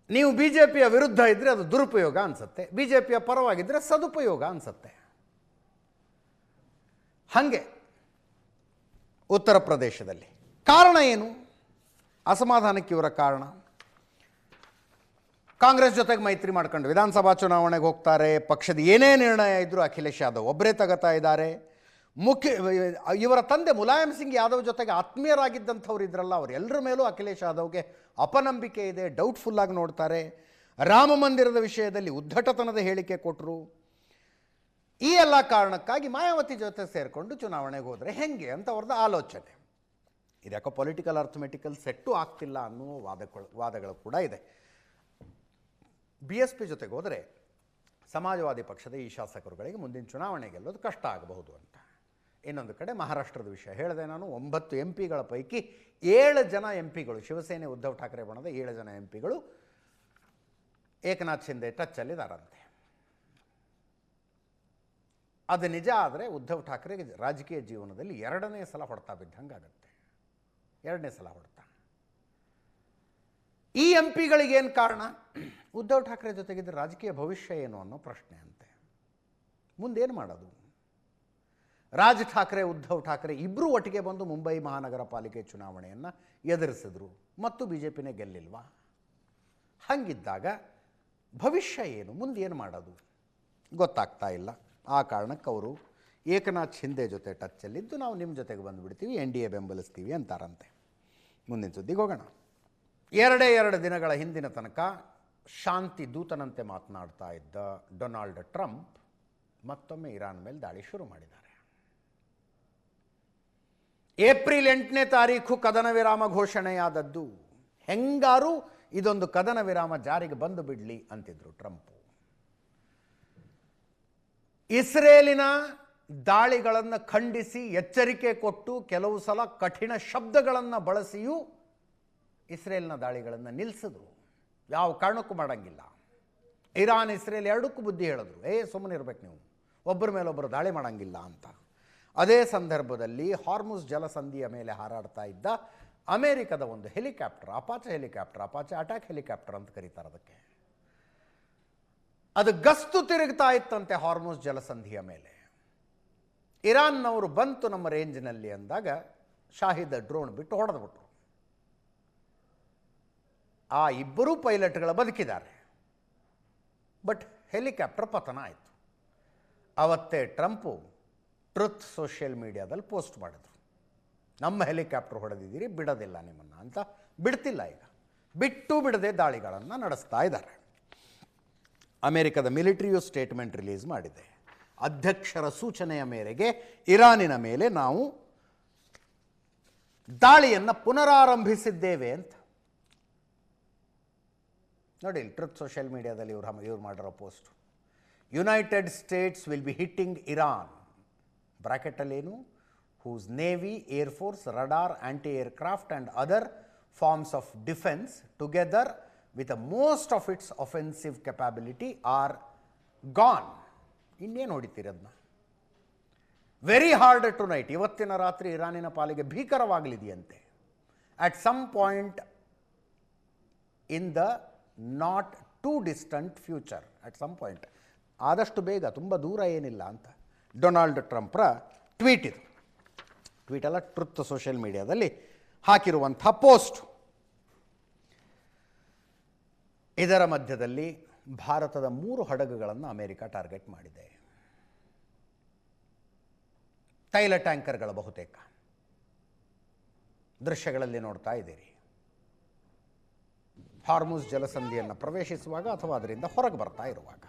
ನೀವು BJPಯ ವಿರುದ್ಧ ಇದ್ದರೆ ಅದು ದುರುಪಯೋಗ ಅನಿಸುತ್ತೆ, BJPಯ ಪರವಾಗಿದ್ದರೆ ಸದುಪಯೋಗ ಅನಿಸುತ್ತೆ. ಹಾಗೆ ಉತ್ತರ ಪ್ರದೇಶದಲ್ಲಿ ಕಾರಣ ಏನು? ಅಸಮಾಧಾನಕ್ಕೆ ಇವರ ಕಾರಣ ಕಾಂಗ್ರೆಸ್ ಜೊತೆಗೆ ಮೈತ್ರಿ ಮಾಡ್ಕೊಂಡು ವಿಧಾನಸಭಾ ಚುನಾವಣೆಗೆ ಹೋಗ್ತಾರೆ. ಪಕ್ಷದ ಏನೇ ನಿರ್ಣಯ ಇದ್ದರೂ ಅಖಿಲೇಶ್ ಯಾದವ್ ಒಬ್ಬರೇ ತಗೋತಾ ಇದ್ದಾರೆ. ಇವರ ತಂದೆ ಮುಲಾಯಂ ಸಿಂಗ್ ಯಾದವ್ ಜೊತೆಗೆ ಆತ್ಮೀಯರಾಗಿದ್ದಂಥವ್ರು ಇದ್ರಲ್ಲ, ಅವರು ಎಲ್ಲರ ಮೇಲೂ ಅಖಿಲೇಶ್ ಯಾದವ್ಗೆ ಅಪನಂಬಿಕೆ ಇದೆ, ಡೌಟ್ಫುಲ್ಲಾಗಿ ನೋಡ್ತಾರೆ. ರಾಮ ಮಂದಿರದ ವಿಷಯದಲ್ಲಿ ಉದ್ದಟತನದ ಹೇಳಿಕೆ ಕೊಟ್ಟರು. ಈ ಎಲ್ಲ ಕಾರಣಕ್ಕಾಗಿ ಮಾಯಾವತಿ ಜೊತೆ ಸೇರಿಕೊಂಡು ಚುನಾವಣೆಗೆ ಹೋದರೆ ಹೆಂಗೆ ಅಂತ ಅವ್ರದ್ದು ಆಲೋಚನೆ. ಇದ್ಯಾಕೋ ಪೊಲಿಟಿಕಲ್ ಅರ್ಥಮೆಟಿಕಲ್ ಸೆಟ್ಟು ಆಗ್ತಿಲ್ಲ ಅನ್ನುವ ವಾದಗಳು ಕೂಡ ಇದೆ. BSP ಜೊತೆಗೆ ಹೋದರೆ ಸಮಾಜವಾದಿ ಪಕ್ಷದ ಈ ಶಾಸಕರುಗಳಿಗೆ ಮುಂದಿನ ಚುನಾವಣೆ ಗೆಲ್ಲೋದು ಕಷ್ಟ ಆಗಬಹುದು ಅಂತ. ಇನ್ನೊಂದು ಕಡೆ ಮಹಾರಾಷ್ಟ್ರದ ವಿಷಯ ಹೇಳಿದೆ ನಾನು. 9 MPಗಳ ಪೈಕಿ 7 ಜನ MPಗಳು, ಶಿವಸೇನೆ ಉದ್ಧವ್ ಠಾಕ್ರೆ ಬಣದ 7 ಜನ MPಗಳು ಏಕನಾಥ್ ಶಿಂದೆ ಟಚ್ಚಲ್ಲಿದ್ದಾರಂತೆ. ಅದು ನಿಜ ಆದರೆ ಉದ್ಧವ್ ಠಾಕ್ರೆಗೆ ರಾಜಕೀಯ ಜೀವನದಲ್ಲಿ 2ನೇ ಸಲ ಹೊಡೆತ ಬಿದ್ದಂಗಾಗತ್ತೆ. 2ನೇ ಸಲ ಹೊಡೆತ. ಈ MPಗಳಿಗೇನು ಕಾರಣ? ಉದ್ಧವ್ ಠಾಕ್ರೆ ಜೊತೆಗಿದ್ದ ರಾಜಕೀಯ ಭವಿಷ್ಯ ಏನು ಅನ್ನೋ ಪ್ರಶ್ನೆ ಅಂತೆ. ಮುಂದೇನು ಮಾಡೋದು? ರಾಜ್ ಠಾಕ್ರೆ, ಉದ್ಧವ್ ಠಾಕ್ರೆ ಇಬ್ಬರೂ ಒಟ್ಟಿಗೆ ಬಂದು ಮುಂಬೈ ಮಹಾನಗರ ಪಾಲಿಕೆ ಚುನಾವಣೆಯನ್ನು ಎದುರಿಸಿದ್ರು ಮತ್ತು BJPನೇ ಗೆಲ್ಲಿಲ್ವಾ? ಹಾಗಿದ್ದಾಗ ಭವಿಷ್ಯ ಏನು? ಮುಂದೇನು ಮಾಡೋದು ಗೊತ್ತಾಗ್ತಾ ಇಲ್ಲ. ಆ ಕಾರಣಕ್ಕೆ ಅವರು ಏಕನಾಥ್ ಶಿಂದೆ ಜೊತೆ ಟಚ್ಚಲ್ಲಿದ್ದು ನಾವು ನಿಮ್ಮ ಜೊತೆಗೆ ಬಂದುಬಿಡ್ತೀವಿ, NDA ಬೆಂಬಲಿಸ್ತೀವಿ ಅಂತಾರಂತೆ. ಮುಂದಿನ ಸುದ್ದಿಗೆ ಹೋಗೋಣ. 2 ದಿನಗಳ ಹಿಂದಿನ ತನಕ ಶಾಂತಿ ದೂತನಂತೆ ಮಾತನಾಡ್ತಾ ಇದ್ದ ಡೊನಾಲ್ಡ್ ಟ್ರಂಪ್ ಮತ್ತೊಮ್ಮೆ ಇರಾನ್ ಮೇಲೆ ದಾಳಿ ಶುರು ಮಾಡಿದ್ದಾರೆ. ಏಪ್ರಿಲ್ 8ನೇ ತಾರೀಖು ಕದನ ವಿರಾಮ ಘೋಷಣೆಯಾದದ್ದು. ಹೆಂಗಾರು ಇದೊಂದು ಕದನ ವಿರಾಮ ಜಾರಿಗೆ ಬಂದು ಬಿಡಲಿ ಅಂತಿದ್ರು ಟ್ರಂಪ್. ಇಸ್ರೇಲಿನ ದಾಳಿಗಳನ್ನು ಖಂಡಿಸಿ ಎಚ್ಚರಿಕೆ ಕೊಟ್ಟು ಕೆಲವು ಸಲ ಕಠಿಣ ಶಬ್ದಗಳನ್ನು ಬಳಸಿಯೂ ಇಸ್ರೇಲ್ನ ದಾಳಿಗಳನ್ನು ನಿಲ್ಲಿಸಿದ್ರು. ಯಾವ ಕಾರಣಕ್ಕೂ ಮಾಡೋಂಗಿಲ್ಲ. ಇರಾನ್ ಇಸ್ರೇಲ್ ಎರಡಕ್ಕೂ ಬುದ್ಧಿ ಹೇಳಿದ್ರು, ಸುಮ್ಮನೆ ಇರಬೇಕು ನೀವು, ಒಬ್ಬರ ಮೇಲೊಬ್ಬರು ದಾಳಿ ಮಾಡೋಂಗಿಲ್ಲ ಅಂತ. ಅದೇ ಸಂದರ್ಭದಲ್ಲಿ ಹಾರ್ಮುಜ್ ಜಲಸಂಧಿಯ ಮೇಲೆ ಹಾರಾಡ್ತಾ ಇದ್ದ ಅಮೇರಿಕದ ಒಂದು ಹೆಲಿಕಾಪ್ಟರ್, ಅಪಾಚೆ ಅಟ್ಯಾಕ್ ಹೆಲಿಕಾಪ್ಟರ್ ಅಂತ ಕರೀತಾರೆ ಅದಕ್ಕೆ, ಅದು ಗಸ್ತು ತಿರುಗ್ತಾ ಇತ್ತಂತೆ ಹಾರ್ಮುಜ್ ಜಲಸಂಧಿಯ ಮೇಲೆ. ಇರಾನ್ನವರು ಬಂತು ನಮ್ಮ ರೇಂಜ್ನಲ್ಲಿ ಅಂದಾಗ ಶಾಹಿದ್ ಡ್ರೋನ್ ಬಿಟ್ಟು ಹೊಡೆದ್ಬಿಟ್ರು. ಆ ಇಬ್ಬರೂ ಪೈಲಟ್ಗಳ ಬದುಕಿದ್ದಾರೆ, ಬಟ್ ಹೆಲಿಕಾಪ್ಟರ್ ಪತನ ಆಯಿತು. ಅವತ್ತೇ ಟ್ರಂಪು ಟ್ರುತ್ ಸೋಷಿಯಲ್ ಮೀಡಿಯಾದಲ್ಲಿ ಪೋಸ್ಟ್ ಮಾಡಿದ್ರು, ನಮ್ಮ ಹೆಲಿಕಾಪ್ಟರ್ ಹೊಡೆದಿದ್ದೀರಿ, ಬಿಡೋದಿಲ್ಲ ನಿಮ್ಮನ್ನು ಅಂತ ಬಿಡ್ತಿಲ್ಲ. ಈಗ ಬಿಟ್ಟು ಬಿಡದೆ ದಾಳಿಗಳನ್ನು ನಡೆಸ್ತಾ ಇದ್ದಾರೆ. ಅಮೆರಿಕದ ಮಿಲಿಟರಿಯು ಸ್ಟೇಟ್ಮೆಂಟ್ ರಿಲೀಸ್ ಮಾಡಿದೆ. ಅಧ್ಯಕ್ಷರ ಸೂಚನೆಯ ಮೇರೆಗೆ ಇರಾನಿನ ಮೇಲೆ ನಾವು ದಾಳಿಯನ್ನು ಪುನರಾರಂಭಿಸಿದ್ದೇವೆ ಅಂತ. ನೋಡಿ, ಟ್ರುತ್ ಸೋಷಿಯಲ್ ಮೀಡಿಯಾದಲ್ಲಿ ಇವ್ರು ಮಾಡಿರೋ post, United States will be hitting Iran ಬ್ರಾಕೆಟಲ್ಲೇನು, whose navy, air force, radar, anti-aircraft and other forms of defense together with the most of its offensive capability are gone. ಇನ್ನೇನು ಹೊಡಿತೀರಿ ಅದನ್ನ? ವೆರಿ ಹಾರ್ಡ್ ಟು ನೈಟ್, ಇವತ್ತಿನ ರಾತ್ರಿ ಇರಾನಿನ ಪಾಲಿಗೆ ಭೀಕರವಾಗಲಿದೆಯಂತೆ. At some point in the not too distant future, at some point, ಆದಷ್ಟು ಬೇಗ, ತುಂಬ ದೂರ ಏನಿಲ್ಲ ಅಂತ ಡೊನಾಲ್ಡ್ ಟ್ರಂಪ್ರ ಟ್ವೀಟ್ ಇದು. ಟ್ವೀಟ್ ಅಲ್ಲ, ಟ್ರುತ್ ಸೋಷಿಯಲ್ ಮೀಡಿಯಾದಲ್ಲಿ ಹಾಕಿರುವಂಥ ಪೋಸ್ಟ್. ಇದರ ಮಧ್ಯದಲ್ಲಿ ಭಾರತದ 3 ಹಡಗುಗಳನ್ನು ಅಮೆರಿಕ ಟಾರ್ಗೆಟ್ ಮಾಡಿದೆ. ತೈಲ ಟ್ಯಾಂಕರ್ಗಳ ಬಹುತೇಕ ದೃಶ್ಯಗಳಲ್ಲಿ ನೋಡ್ತಾ ಇದ್ದೀರಿ. ಹಾರ್ಮುಜ್ ಜಲಸಂಧಿಯನ್ನು ಪ್ರವೇಶಿಸುವಾಗ ಅಥವಾ ಅದರಿಂದ ಹೊರಗೆ ಬರ್ತಾ ಇರುವಾಗ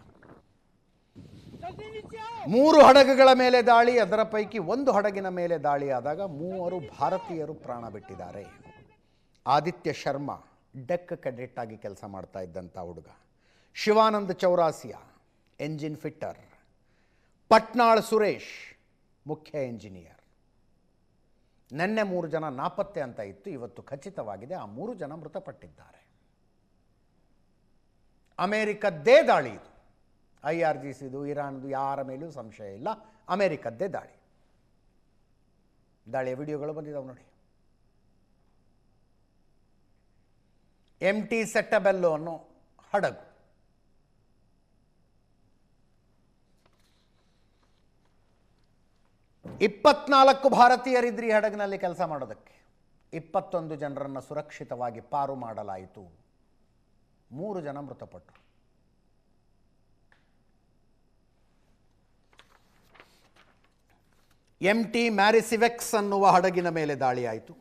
3 ಹಡಗುಗಳ ಮೇಲೆ ದಾಳಿ. ಅದರ ಪೈಕಿ 1 ಹಡಗಿನ ಮೇಲೆ ದಾಳಿಯಾದಾಗ 3 ಭಾರತೀಯರು ಪ್ರಾಣ ಬಿಟ್ಟಿದ್ದಾರೆ. ಆದಿತ್ಯ ಶರ್ಮಾ ಡೆಕ್ ಕೆಡೆಟ್ ಆಗಿ ಕೆಲಸ ಮಾಡ್ತಾ ಇದ್ದಂಥ ಹುಡುಗ, ಶಿವಾನಂದ್ ಚೌರಾಸಿಯಾ ಎಂಜಿನ್ ಫಿಟ್ಟರ್, ಪಟ್ನಾಳ್ ಸುರೇಶ್ ಮುಖ್ಯ ಎಂಜಿನಿಯರ್. ನಿನ್ನೆ 3 ಜನ ನಾಪತ್ತೆ ಅಂತ ಇತ್ತು, ಇವತ್ತು ಖಚಿತವಾಗಿದೆ, ಆ 3 ಜನ ಮೃತಪಟ್ಟಿದ್ದಾರೆ. ಅಮೆರಿಕದ್ದೇ ದಾಳಿ ಇದು. IRGCದು, ಇರಾನ್ದು, ಯಾರ ಮೇಲೂ ಸಂಶಯ ಇಲ್ಲ, ಅಮೆರಿಕದ್ದೇ ದಾಳಿ. ದಾಳಿಯ ವಿಡಿಯೋಗಳು ಬಂದಿದ್ದಾವೆ ನೋಡಿ. MT ಸೆಟ್ಟಬೆಲ್ಲೋ ಅನ್ನೋ ಹಡಗು, ಇಪ್ಪತ್ನಾಲ್ಕು ಭಾರತೀಯರಿದ್ರಿ ಹಡಗಿನಲ್ಲಿ ಕೆಲಸ ಮಾಡೋದಕ್ಕೆ. 21 ಜನರನ್ನು ಸುರಕ್ಷಿತವಾಗಿ ಪಾರು ಮಾಡಲಾಯಿತು. 3 ಜನ ಮೃತಪಟ್ಟರು. MT ಮ್ಯಾರಿಸಿವೆಕ್ಸ್ ಅನ್ನುವ ಹಡಗಿನ ಮೇಲೆ ದಾಳಿ ಆಯಿತು.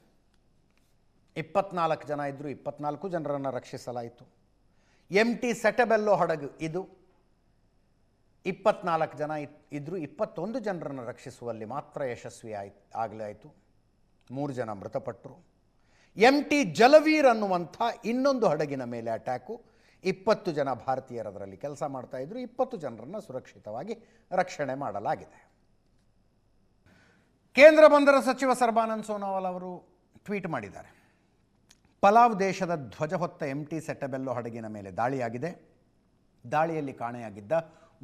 24 ಜನ ಇದ್ದರು, 24 ಜನರನ್ನು ರಕ್ಷಿಸಲಾಯಿತು. MT ಸೆಟಬೆಲ್ಲೋ ಹಡಗು ಇದು, 24 ಜನ ಇದ್ದರು, 21 ಜನರನ್ನು ರಕ್ಷಿಸುವಲ್ಲಿ ಮಾತ್ರ ಯಶಸ್ವಿ ಆಗಲಾಯಿತು. 3 ಜನ ಮೃತಪಟ್ಟರು. MT ಜಲವೀರ್ ಅನ್ನುವಂಥ ಇನ್ನೊಂದು ಹಡಗಿನ ಮೇಲೆ ಅಟ್ಯಾಕು, 20 ಜನ ಭಾರತೀಯರು ಅದರಲ್ಲಿ ಕೆಲಸ ಮಾಡ್ತಾ ಇದ್ದರು, 20 ಜನರನ್ನು ಸುರಕ್ಷಿತವಾಗಿ ರಕ್ಷಣೆ ಮಾಡಲಾಗಿದೆ. ಕೇಂದ್ರ ಬಂದರ ಸಚಿವ ಸರ್ಬಾನಂದ್ ಸೋನೋವಾಲ್ ಅವರು ಟ್ವೀಟ್ ಮಾಡಿದ್ದಾರೆ. ಪಲಾವ್ ದೇಶದ ಧ್ವಜ ಹೊತ್ತ MT ಸೆಟ್ಟಬೆಲ್ಲೋ ಹಡಗಿನ ಮೇಲೆ ದಾಳಿಯಾಗಿದೆ. ದಾಳಿಯಲ್ಲಿ ಕಾಣೆಯಾಗಿದ್ದ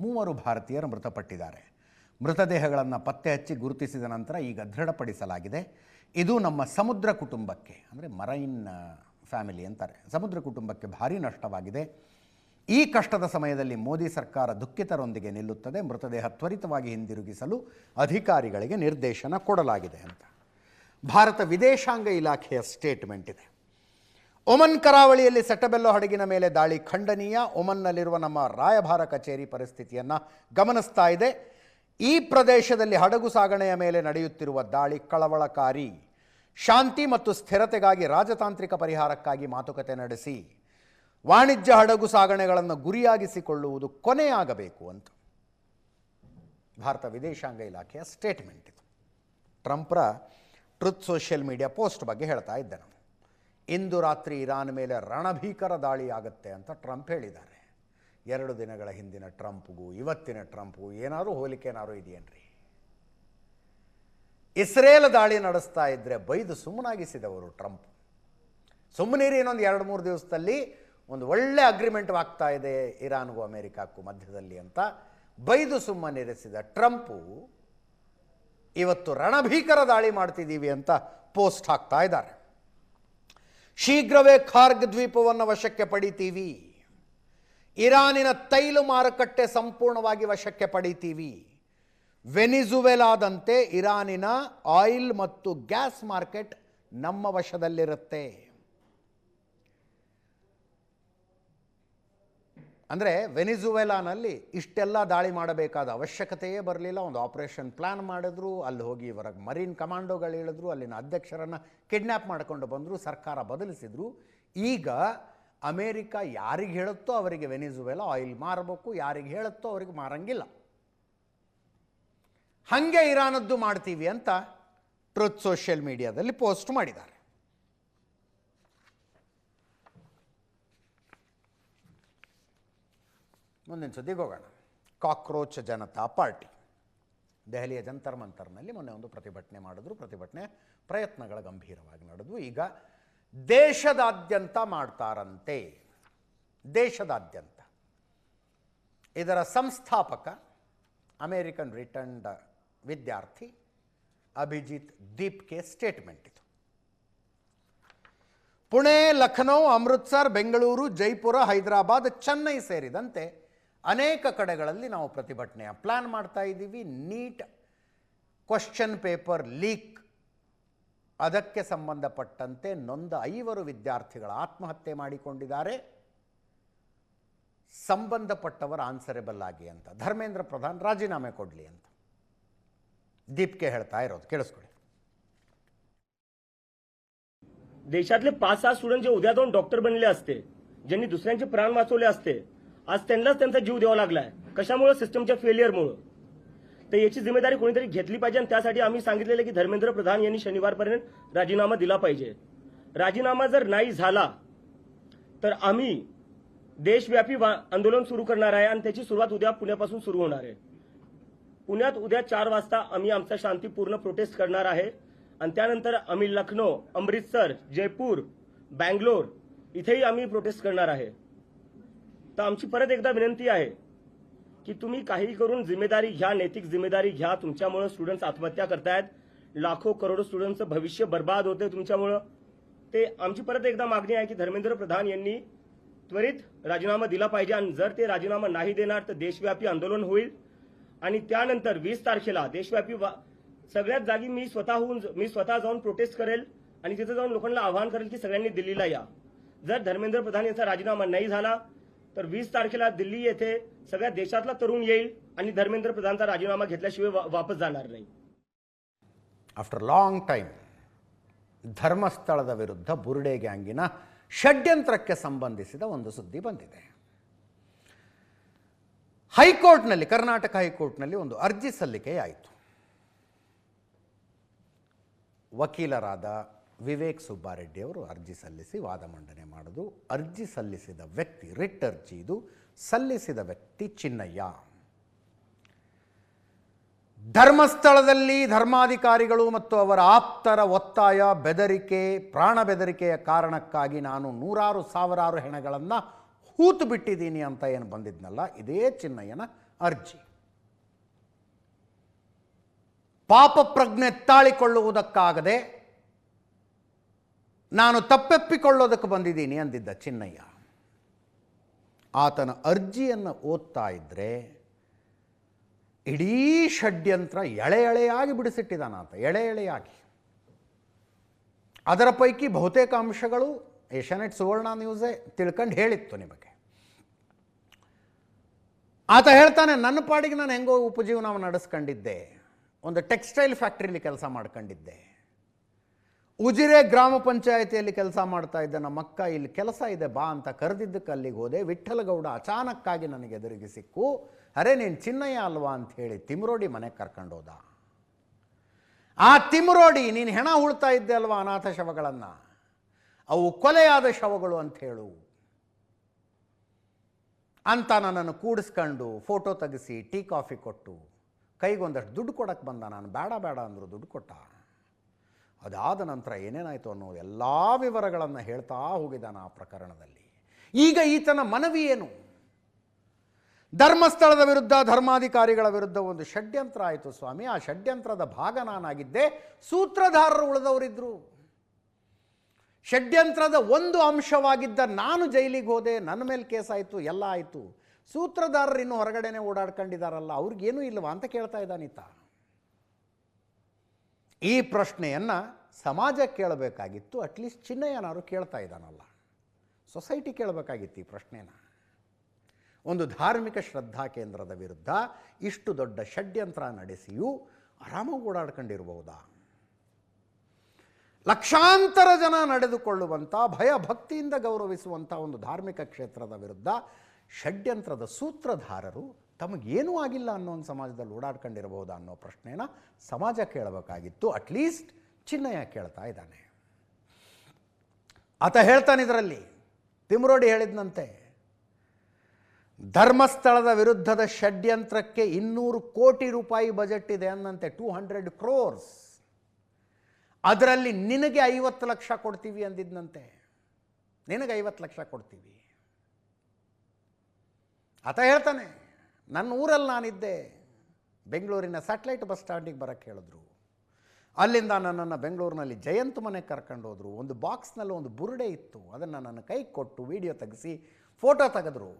3 ಭಾರತೀಯರು ಮೃತಪಟ್ಟಿದ್ದಾರೆ. ಮೃತದೇಹಗಳನ್ನು ಪತ್ತೆ ಹಚ್ಚಿ ಗುರುತಿಸಿದ ನಂತರ ಈಗ ದೃಢಪಡಿಸಲಾಗಿದೆ. ಇದು ನಮ್ಮ ಸಮುದ್ರ ಕುಟುಂಬಕ್ಕೆ, ಅಂದರೆ ಮರೈನ್ ಫ್ಯಾಮಿಲಿ ಅಂತಾರೆ, ಸಮುದ್ರ ಕುಟುಂಬಕ್ಕೆ ಭಾರೀ ನಷ್ಟವಾಗಿದೆ. ಈ ಕಷ್ಟದ ಸಮಯದಲ್ಲಿ ಮೋದಿ ಸರ್ಕಾರ ದುಃಖಿತರೊಂದಿಗೆ ನಿಲ್ಲುತ್ತದೆ. ಮೃತದೇಹ ತ್ವರಿತವಾಗಿ ಹಿಂದಿರುಗಿಸಲು ಅಧಿಕಾರಿಗಳಿಗೆ ನಿರ್ದೇಶನ ಕೊಡಲಾಗಿದೆ ಅಂತ ಭಾರತ ವಿದೇಶಾಂಗ ಇಲಾಖೆಯ ಸ್ಟೇಟ್ಮೆಂಟ್ ಇದೆ. ಒಮನ್ ಕರಾವಳಿಯಲ್ಲಿ ಸೆಟ್ಟಬೆಲ್ಲೋ ಹಡಗಿನ ಮೇಲೆ ದಾಳಿ ಖಂಡನೀಯ. ಒಮನ್ನಲ್ಲಿರುವ ನಮ್ಮ ರಾಯಭಾರ ಕಚೇರಿ ಪರಿಸ್ಥಿತಿಯನ್ನು ಗಮನಿಸ್ತಾ ಇದೆ. ಈ ಪ್ರದೇಶದಲ್ಲಿ ಹಡಗು ಸಾಗಣೆಯ ಮೇಲೆ ನಡೆಯುತ್ತಿರುವ ದಾಳಿ ಕಳವಳಕಾರಿ. ಶಾಂತಿ ಮತ್ತು ಸ್ಥಿರತೆಗಾಗಿ ರಾಜತಾಂತ್ರಿಕ ಪರಿಹಾರಕ್ಕಾಗಿ ಮಾತುಕತೆ ನಡೆಸಿ ವಾಣಿಜ್ಯ ಹಡಗು ಸಾಗಣೆಗಳನ್ನು ಗುರಿಯಾಗಿಸಿಕೊಳ್ಳುವುದು ಕೊನೆಯಾಗಬೇಕು ಅಂತ ಭಾರತ ವಿದೇಶಾಂಗ ಇಲಾಖೆಯ ಸ್ಟೇಟ್ಮೆಂಟ್ ಇದು. ಟ್ರಂಪ್ರ ಟ್ರುತ್ ಸೋಷಿಯಲ್ ಮೀಡಿಯಾ ಪೋಸ್ಟ್ ಬಗ್ಗೆ ಹೇಳ್ತಾ ಇದ್ದೆ ನಾನು. ಇಂದು ರಾತ್ರಿ ಇರಾನ್ ಮೇಲೆ ರಣಭೀಕರ ದಾಳಿ ಆಗುತ್ತೆ ಅಂತ ಟ್ರಂಪ್ ಹೇಳಿದ್ದಾರೆ. 2 ದಿನಗಳ ಹಿಂದಿನ ಟ್ರಂಪ್ಗೂ ಇವತ್ತಿನ ಟ್ರಂಪ್ಗೂ ಏನಾದರೂ ಹೋಲಿಕೆ ಏನಾದರೂ ಇದೆಯೇನ್ರಿ? ಇಸ್ರೇಲ್ ದಾಳಿ ನಡೆಸ್ತಾ ಇದ್ದರೆ ಬೈದು ಸುಮ್ಮನಾಗಿಸಿದವರು ಟ್ರಂಪ್. ಸುಮ್ಮನಿರಿ, ಇನ್ನೊಂದು 2-3 ದಿವಸದಲ್ಲಿ ಒಂದು ಒಳ್ಳೆ ಅಗ್ರಿಮೆಂಟ್ ಆಗ್ತಾ ಇದೆ ಇರಾನ್ಗೂ ಅಮೆರಿಕಕ್ಕೂ ಮಧ್ಯದಲ್ಲಿ ಅಂತ ಬೈದು ಸುಮ್ಮನಿರಿಸಿದ ಟ್ರಂಪು ಇವತ್ತು ರಣಭೀಕರ ದಾಳಿ ಮಾಡ್ತಿದ್ದೀವಿ ಅಂತ ಪೋಸ್ಟ್ ಹಾಕ್ತಾ ಇದ್ದಾರೆ. ಶೀಘ್ರವೇ ಖಾರ್ಗ್ ದ್ವೀಪವನ್ನು ವಶಕ್ಕೆ ಪಡಿತೀವಿ, ಇರಾನಿನ ತೈಲ ಮಾರುಕಟ್ಟೆ ಸಂಪೂರ್ಣವಾಗಿ ವಶಕ್ಕೆ ಪಡಿತೀವಿ, ವೆನಿಜುವೆಲಾದಂತೆ ಇರಾನಿನ ಆಯಿಲ್ ಮತ್ತು ಗ್ಯಾಸ್ ಮಾರ್ಕೆಟ್ ನಮ್ಮ ವಶದಲ್ಲಿರುತ್ತೆ. ಅಂದರೆ ವೆನಿಜುವೆಲಾನಲ್ಲಿ ಇಷ್ಟೆಲ್ಲ ದಾಳಿ ಮಾಡಬೇಕಾದ ಅವಶ್ಯಕತೆಯೇ ಬರಲಿಲ್ಲ. ಒಂದು ಆಪರೇಷನ್ ಪ್ಲ್ಯಾನ್ ಮಾಡಿದ್ರು, ಅಲ್ಲಿ ಹೋಗಿ ಹೊರಗೆ ಮರೀನ್ ಕಮಾಂಡೋಗಳು ಹೇಳಿದ್ರು, ಅಲ್ಲಿನ ಅಧ್ಯಕ್ಷರನ್ನು ಕಿಡ್ನ್ಯಾಪ್ ಮಾಡಿಕೊಂಡು ಬಂದರು, ಸರ್ಕಾರ ಬದಲಿಸಿದರು. ಈಗ ಅಮೇರಿಕ ಯಾರಿಗೆ ಹೇಳುತ್ತೋ ಅವರಿಗೆ ವೆನಿಜುವೆಲಾ ಆಯಿಲ್ ಮಾರಬೇಕು, ಯಾರಿಗೆ ಹೇಳುತ್ತೋ ಅವರಿಗೆ ಮಾರಂಗಿಲ್ಲ. ಹಾಗೆ ಇರಾನದ್ದು ಮಾಡ್ತೀವಿ ಅಂತ ಟ್ರುತ್ ಸೋಷಿಯಲ್ ಮೀಡಿಯಾದಲ್ಲಿ ಪೋಸ್ಟ್ ಮಾಡಿದ್ದಾರೆ. ಮುಂದಿನ ಸುದ್ದಿಗೆ ಹೋಗೋಣ. ಕಾಕ್ರೋಚ್ ಜನತಾ ಪಾರ್ಟಿ ದೆಹಲಿಯ ಜಂತರ್ ಮಂತರ್ನಲ್ಲಿ ಮೊನ್ನೆ ಒಂದು ಪ್ರತಿಭಟನೆ ಮಾಡಿದ್ರು. ಪ್ರತಿಭಟನೆ ಪ್ರಯತ್ನಗಳ ಗಂಭೀರವಾಗಿ ನಡೆದು ಈಗ ದೇಶದಾದ್ಯಂತ ಮಾಡ್ತಾರಂತೆ. ದೇಶದಾದ್ಯಂತ. ಇದರ ಸಂಸ್ಥಾಪಕ ಅಮೇರಿಕನ್ ರಿಟರ್ನ್ಡ್ ವಿದ್ಯಾರ್ಥಿ ಅಭಿಜಿತ್ ದೀಪ್ಗೆ ಸ್ಟೇಟ್ಮೆಂಟ್ ಇದು. ಪುಣೆ, ಲಖನೌ, ಅಮೃತ್ಸರ್, ಬೆಂಗಳೂರು, ಜೈಪುರ, ಹೈದರಾಬಾದ್, ಚೆನ್ನೈ ಸೇರಿದಂತೆ ಅನೇಕ ಕಡೆಗಳಲ್ಲಿ ನಾವು ಪ್ರತಿಭಟನೆಯ ಪ್ಲ್ಯಾನ್ ಮಾಡ್ತಾ ಇದ್ದೀವಿ. ನೀಟ್ ಕ್ವಶ್ಚನ್ ಪೇಪರ್ ಲೀಕ್ ಅದಕ್ಕೆ ಸಂಬಂಧಪಟ್ಟಂತೆ ನೊಂದ 5 ವಿದ್ಯಾರ್ಥಿಗಳ ಆತ್ಮಹತ್ಯೆ ಮಾಡಿಕೊಂಡಿದ್ದಾರೆ. ಸಂಬಂಧಪಟ್ಟವರ ಆನ್ಸರೇಬಲ್ ಆಗಿ ಅಂತ ಧರ್ಮೇಂದ್ರ ಪ್ರಧಾನ್ ರಾಜೀನಾಮೆ ಕೊಡಲಿ ಅಂತ दीपके ಹೇಳ್ತಾ ಇರೋದು ಕೇಳಿಸ್ಕೊಳ್ಳಿ. देशातले 5-6 स्टुडंट जे उद्या जाऊन डॉक्टर बनले असते, ज्यांनी दुसऱ्यांचे प्राण वाचवले असते, आज त्यांनाच त्यांचा जीव द्यावा लागलाय. कशामुळे? सिस्टमच्या फेलियरमुळे. तर याची जिम्मेदारी कोणीतरी घेतली पाहिजे आणि त्यासाठी आम्ही सांगितलेले की धर्मेंद्र प्रधान यांनी शनिवारपर्यंत राजीनामा दिला पाहिजे. राजीनामा जर नाही झाला तर आम्ही देशव्यापी आंदोलन सुरू करणार आहे आणि त्याची सुरुवात उद्या पुण्यापासून सुरू होणार आहे. पुण्यात उद्या 4 वाजता आम्ही आमचा शांतीपूर्ण प्रोटेस्ट करणार आहे आणि त्यानंतर आम्ही लखनौ, अमृतसर, जयपूर, बँगलोर इथेही आम्ही प्रोटेस्ट करणार आहे. तर आमची परत एकदा विनंती आहे की तुम्ही काही करून जिम्मेदारी घ्या, नैतिक जिम्मेदारी घ्या. तुमच्यामुळे स्टुडंट्स आत्महत्या करतायत, लाखो करोडो स्टुडंट्सचं भविष्य बर्बाद होते तुमच्यामुळे. ते आमची परत एकदा मागणी आहे की धर्मेंद्र प्रधान यांनी त्वरित राजीनामा दिला पाहिजे आणि जर ते राजीनामा नाही देणार तर देशव्यापी आंदोलन होईल आणि त्यानंतर 20 तारखेला देशव्यापी सगळ्याच जागी मी स्वतः जाऊन प्रोटेस्ट करेल आणि तिथे जाऊन लोकांना आवाहन करेल की सगळ्यांनी दिल्लीला या. जर धर्मेंद्र प्रधान यांचा राजीनामा नाही झाला तर 20 तारखेला दिल्ली येथे सगळ्या देशातला तरुण येईल आणि धर्मेंद्र प्रधानचा राजीनामा घेतल्याशिवाय वापस जाणार नाही. ಆಫ್ಟರ್ ಲಾಂಗ್ ಟೈಮ್ ಧರ್ಮಸ್ಥಳದ ವಿರುದ್ಧ ಬುರ್ಡೆ ಗ್ಯಾಂಗಿನ ಷಡ್ಯಂತ್ರಕ್ಕೆ ಸಂಬಂಧಿಸಿದ ಒಂದು ಸುದ್ದಿ ಬಂದಿದೆ. ಹೈಕೋರ್ಟ್ನಲ್ಲಿ, ಕರ್ನಾಟಕ ಹೈಕೋರ್ಟ್ನಲ್ಲಿ ಒಂದು ಅರ್ಜಿ ಸಲ್ಲಿಕೆಯಾಯಿತು. ವಕೀಲರಾದ ವಿವೇಕ್ ಸುಬ್ಬಾರೆಡ್ಡಿ ಅವರು ಅರ್ಜಿ ಸಲ್ಲಿಸಿ ವಾದ ಮಂಡನೆ ಮಾಡೋದು. ಅರ್ಜಿ ಸಲ್ಲಿಸಿದ ವ್ಯಕ್ತಿ, ರಿಟ್ ಅರ್ಜಿ ಇದು, ಸಲ್ಲಿಸಿದ ವ್ಯಕ್ತಿ ಚಿನ್ನಯ್ಯ. ಧರ್ಮಸ್ಥಳದಲ್ಲಿ ಧರ್ಮಾಧಿಕಾರಿಗಳು ಮತ್ತು ಅವರ ಆಪ್ತರ ಒತ್ತಾಯ, ಬೆದರಿಕೆ, ಪ್ರಾಣ ಬೆದರಿಕೆಯ ಕಾರಣಕ್ಕಾಗಿ ನಾನು 100 ಸಾವಿರಾರು ಹೆಣಗಳನ್ನು ಹೂತು ಬಿಟ್ಟಿದ್ದೀನಿ ಅಂತ ಏನು ಬಂದಿದ್ನಲ್ಲ, ಇದೇ ಚಿನ್ನಯ್ಯನ ಅರ್ಜಿ. ಪಾಪ ಪ್ರಜ್ಞೆ ತಾಳಿಕೊಳ್ಳುವುದಕ್ಕಾಗದೆ ನಾನು ತಪ್ಪೆಪ್ಪಿಕೊಳ್ಳೋದಕ್ಕೆ ಬಂದಿದ್ದೀನಿ ಅಂದಿದ್ದ ಚಿನ್ನಯ್ಯ. ಆತನ ಅರ್ಜಿಯನ್ನು ಓದ್ತಾ ಇದ್ದರೆ ಇಡೀ ಷಡ್ಯಂತ್ರ ಎಳೆ ಎಳೆಯಾಗಿ ಬಿಡಿಸಿಟ್ಟಿದ್ದಾನಾತ, ಎಳೆ ಎಳೆಯಾಗಿ. ಅದರ ಪೈಕಿ ಬಹುತೇಕ ಅಂಶಗಳು ಏಷ್ಯಾನೆಟ್ ಸುವರ್ಣ ನ್ಯೂಸೇ ತಿಳ್ಕೊಂಡು ಹೇಳಿತ್ತು ನಿಮಗೆ. ಆತ ಹೇಳ್ತಾನೆ, ನನ್ನ ಪಾಡಿಗೆ ನಾನು ಹೆಂಗೋ ಉಪಜೀವನವನ್ನು ನಡೆಸ್ಕೊಂಡಿದ್ದೆ, ಒಂದು ಟೆಕ್ಸ್ಟೈಲ್ ಫ್ಯಾಕ್ಟ್ರಿಲಿ ಕೆಲಸ ಮಾಡ್ಕೊಂಡಿದ್ದೆ, ಉಜಿರೆ ಗ್ರಾಮ ಪಂಚಾಯಿತಿಯಲ್ಲಿ ಕೆಲಸ ಮಾಡ್ತಾ ಇದ್ದ ನಮ್ಮಕ್ಕ ಇಲ್ಲಿ ಕೆಲಸ ಇದೆ ಬಾ ಅಂತ ಕರೆದಿದ್ದಕ್ಕೆ ಅಲ್ಲಿಗೆ ಹೋದೆ. ವಿಠ್ಠಲಗೌಡ ಅಚಾನಕ್ಕಾಗಿ ನನಗೆ ಎದುರಿಗೆ ಸಿಕ್ಕು, ಅರೆ ನೀನು ಚಿನ್ನಯ್ಯ ಅಲ್ವಾ ಅಂತ ಹೇಳಿ ತಿಮ್ರೋಡಿ ಮನೆಗೆ ಕರ್ಕೊಂಡೋದ. ಆ ತಿಮ್ರೋಡಿ, ನೀನು ಹೆಣ ಉಳ್ತಾ ಇದ್ದೆ ಅಲ್ವಾ ಅನಾಥ ಶವಗಳನ್ನು, ಅವು ಕೊಲೆಯಾದ ಶವಗಳು ಅಂತ ಹೇಳು ಅಂತ ನನ್ನನ್ನು ಕೂಡಿಸ್ಕೊಂಡು ಫೋಟೋ ತೆಗೆಸಿ ಟೀ ಕಾಫಿ ಕೊಟ್ಟು ಕೈಗೊಂದಷ್ಟು ದುಡ್ಡು ಕೊಡಕ್ಕೆ ಬಂದ. ನಾನು ಬೇಡ ಬೇಡ ಅಂದರು, ದುಡ್ಡು ಕೊಟ್ಟ. ಅದಾದ ನಂತರ ಏನೇನಾಯಿತು ಅನ್ನೋ ಎಲ್ಲ ವಿವರಗಳನ್ನು ಹೇಳ್ತಾ ಹೋಗಿದ್ದಾನೆ ಆ ಪ್ರಕರಣದಲ್ಲಿ. ಈಗ ಈತನ ಮನವಿ ಏನು? ಧರ್ಮಸ್ಥಳದ ವಿರುದ್ಧ, ಧರ್ಮಾಧಿಕಾರಿಗಳ ವಿರುದ್ಧ ಒಂದು ಷಡ್ಯಂತ್ರ ಆಯಿತು ಸ್ವಾಮಿ. ಆ ಷಡ್ಯಂತ್ರದ ಭಾಗ ನಾನಾಗಿದ್ದೆ, ಸೂತ್ರಧಾರರು ಉಳಿದವರಿದ್ದರು. ಷಡ್ಯಂತ್ರದ ಒಂದು ಅಂಶವಾಗಿದ್ದ ನಾನು ಜೈಲಿಗೆ ಹೋದೆ, ನನ್ನ ಮೇಲೆ ಕೇಸಾಯಿತು, ಎಲ್ಲ ಆಯಿತು. ಸೂತ್ರಧಾರರು ಇನ್ನೂ ಹೊರಗಡೆನೆ ಓಡಾಡ್ಕೊಂಡಿದ್ದಾರಲ್ಲ, ಅವ್ರಿಗೇನೂ ಇಲ್ವಾ ಅಂತ ಕೇಳ್ತಾ ಇದ್ದಾನೀತ. ಈ ಪ್ರಶ್ನೆಯನ್ನು ಸಮಾಜ ಕೇಳಬೇಕಾಗಿತ್ತು, ಅಟ್ಲೀಸ್ಟ್ ಚಿನ್ನಯ್ಯನಾರು ಕೇಳ್ತಾ ಇದ್ದಾನಲ್ಲ, ಸೊಸೈಟಿ ಕೇಳಬೇಕಾಗಿತ್ತು ಈ ಪ್ರಶ್ನೆನ. ಒಂದು ಧಾರ್ಮಿಕ ಶ್ರದ್ಧಾ ಕೇಂದ್ರದ ವಿರುದ್ಧ ಇಷ್ಟು ದೊಡ್ಡ ಷಡ್ಯಂತ್ರ ನಡೆಸಿಯೂ ಆರಾಮಾಗಿ ಓಡಾಡ್ಕೊಂಡಿರಬಹುದಾ? ಲಕ್ಷಾಂತರ ಜನ ನಡೆದುಕೊಳ್ಳುವಂಥ ಭಯ ಭಕ್ತಿಯಿಂದ ಗೌರವಿಸುವಂಥ ಒಂದು ಧಾರ್ಮಿಕ ಕ್ಷೇತ್ರದ ವಿರುದ್ಧ ಷಡ್ಯಂತ್ರದ ಸೂತ್ರಧಾರರು ತಮಗೇನೂ ಆಗಿಲ್ಲ ಅನ್ನೋ ಒಂದು ಸಮಾಜದಲ್ಲಿ ಓಡಾಡ್ಕೊಂಡಿರಬಹುದಾ ಅನ್ನೋ ಪ್ರಶ್ನೆನ ಸಮಾಜ ಕೇಳಬೇಕಾಗಿತ್ತು. ಅಟ್ಲೀಸ್ಟ್ ಚಿನ್ನಯ್ಯ ಕೇಳ್ತಾ ಇದ್ದಾನೆ. ಆತ ಹೇಳ್ತಾನೆ ಇದರಲ್ಲಿ, ತಿಮ್ರೋಡಿ ಹೇಳಿದ್ನಂತೆ, ಧರ್ಮಸ್ಥಳದ ವಿರುದ್ಧದ ಷಡ್ಯಂತ್ರಕ್ಕೆ 200 ಕೋಟಿ ರೂಪಾಯಿ ಬಜೆಟ್ ಇದೆ ಅನ್ನಂತೆ, 200 crores. ಅದರಲ್ಲಿ ನಿನಗೆ 50 ಲಕ್ಷ ಕೊಡ್ತೀವಿ ಅಂದಿದ್ನಂತೆ. ನಿನಗೆ 50 ಲಕ್ಷ ಕೊಡ್ತೀವಿ. ಆತ ಹೇಳ್ತಾನೆ, ನನ್ನ ಊರಲ್ಲಿ ನಾನಿದ್ದೆ, ಬೆಂಗಳೂರಿನ ಸ್ಯಾಟಲೈಟ್ ಬಸ್ ಸ್ಟ್ಯಾಂಡಿಗೆ ಬರೋಕ್ಕೆ ಹೇಳಿದ್ರು. ಅಲ್ಲಿಂದ ನನ್ನನ್ನು ಬೆಂಗಳೂರಿನಲ್ಲಿ ಜಯಂತ್ ಮನೆಗೆ ಕರ್ಕೊಂಡು ಹೋದರು. ಒಂದು ಬಾಕ್ಸ್ನಲ್ಲಿ ಒಂದು ಬುರುಡೆ ಇತ್ತು, ಅದನ್ನು ನನ್ನ ಕೈಗೆ ಕೊಟ್ಟು ವಿಡಿಯೋ ತೆಗೆಸಿ ಫೋಟೋ ತೆಗೆದ್ರು.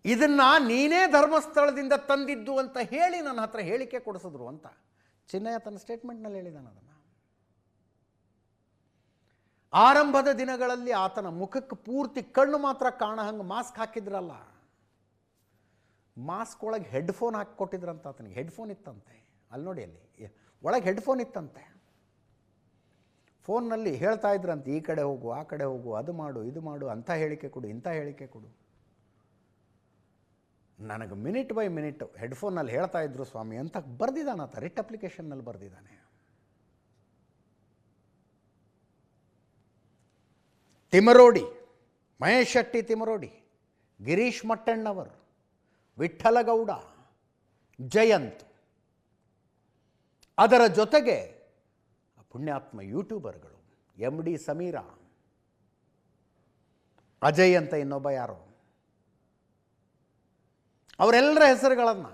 ಇದನ್ನು ನೀನೇ ಧರ್ಮಸ್ಥಳದಿಂದ ತಂದಿದ್ದು ಅಂತ ಹೇಳಿ ನನ್ನ ಹತ್ರ ಹೇಳಿಕೆ ಕೊಡಿಸಿದ್ರು ಅಂತ ಚಿನ್ನಯ್ಯ ತನ್ನ ಸ್ಟೇಟ್ಮೆಂಟ್ನಲ್ಲಿ ಹೇಳಿದ್ದಾನೆ. ಅದನ್ನು ಆರಂಭದ ದಿನಗಳಲ್ಲಿ ಆತನ ಮುಖಕ್ಕೆ ಪೂರ್ತಿ ಕಣ್ಣು ಮಾತ್ರ ಕಾಣ ಹಂಗೆ ಮಾಸ್ಕ್ ಹಾಕಿದ್ರಲ್ಲ, ಮಾಸ್ಕ್ ಒಳಗೆ ಹೆಡ್ಫೋನ್ ಹಾಕಿ ಕೊಟ್ಟಿದ್ರಂತ. ಆತನಿಗೆ ಹೆಡ್ಫೋನ್ ಇತ್ತಂತೆ, ಅಲ್ಲಿ ನೋಡಿ, ಅಲ್ಲಿ ಒಳಗೆ ಹೆಡ್ಫೋನ್ ಇತ್ತಂತೆ. ಫೋನ್ನಲ್ಲಿ ಹೇಳ್ತಾ ಇದ್ರಂತೆ, ಈ ಕಡೆ ಹೋಗು, ಆ ಕಡೆ ಹೋಗು, ಅದು ಮಾಡು, ಇದು ಮಾಡು, ಅಂಥ ಹೇಳಿಕೆ ಕೊಡು, ಇಂಥ ಹೇಳಿಕೆ ಕೊಡು. ನನಗೆ ಮಿನಿಟ್ ಬೈ ಮಿನಿಟ್ ಹೆಡ್ಫೋನಲ್ಲಿ ಹೇಳ್ತಾ ಇದ್ರು ಸ್ವಾಮಿ ಅಂತ ಬರೆದಿದ್ದಾನೆ ಆತ, ರಿಟ್ ಅಪ್ಲಿಕೇಶನ್ನಲ್ಲಿ ಬರೆದಿದ್ದಾನೆ. ತಿಮರೋಡಿ, ಮಹೇಶ್ ಶೆಟ್ಟಿ ತಿಮರೋಡಿ, ಗಿರೀಶ್ ಮಟ್ಟಣ್ಣವರ್, ವಿಠ್ಠಲಗೌಡ, ಜಯಂತ್, ಅದರ ಜೊತೆಗೆ ಪುಣ್ಯಾತ್ಮ ಯೂಟ್ಯೂಬರ್ಗಳು MD ಸಮೀರಾ, ಅಜಯ್ ಅಂತ ಇನ್ನೊಬ್ಬ ಯಾರೋ, ಅವರೆಲ್ಲರ ಹೆಸರುಗಳನ್ನು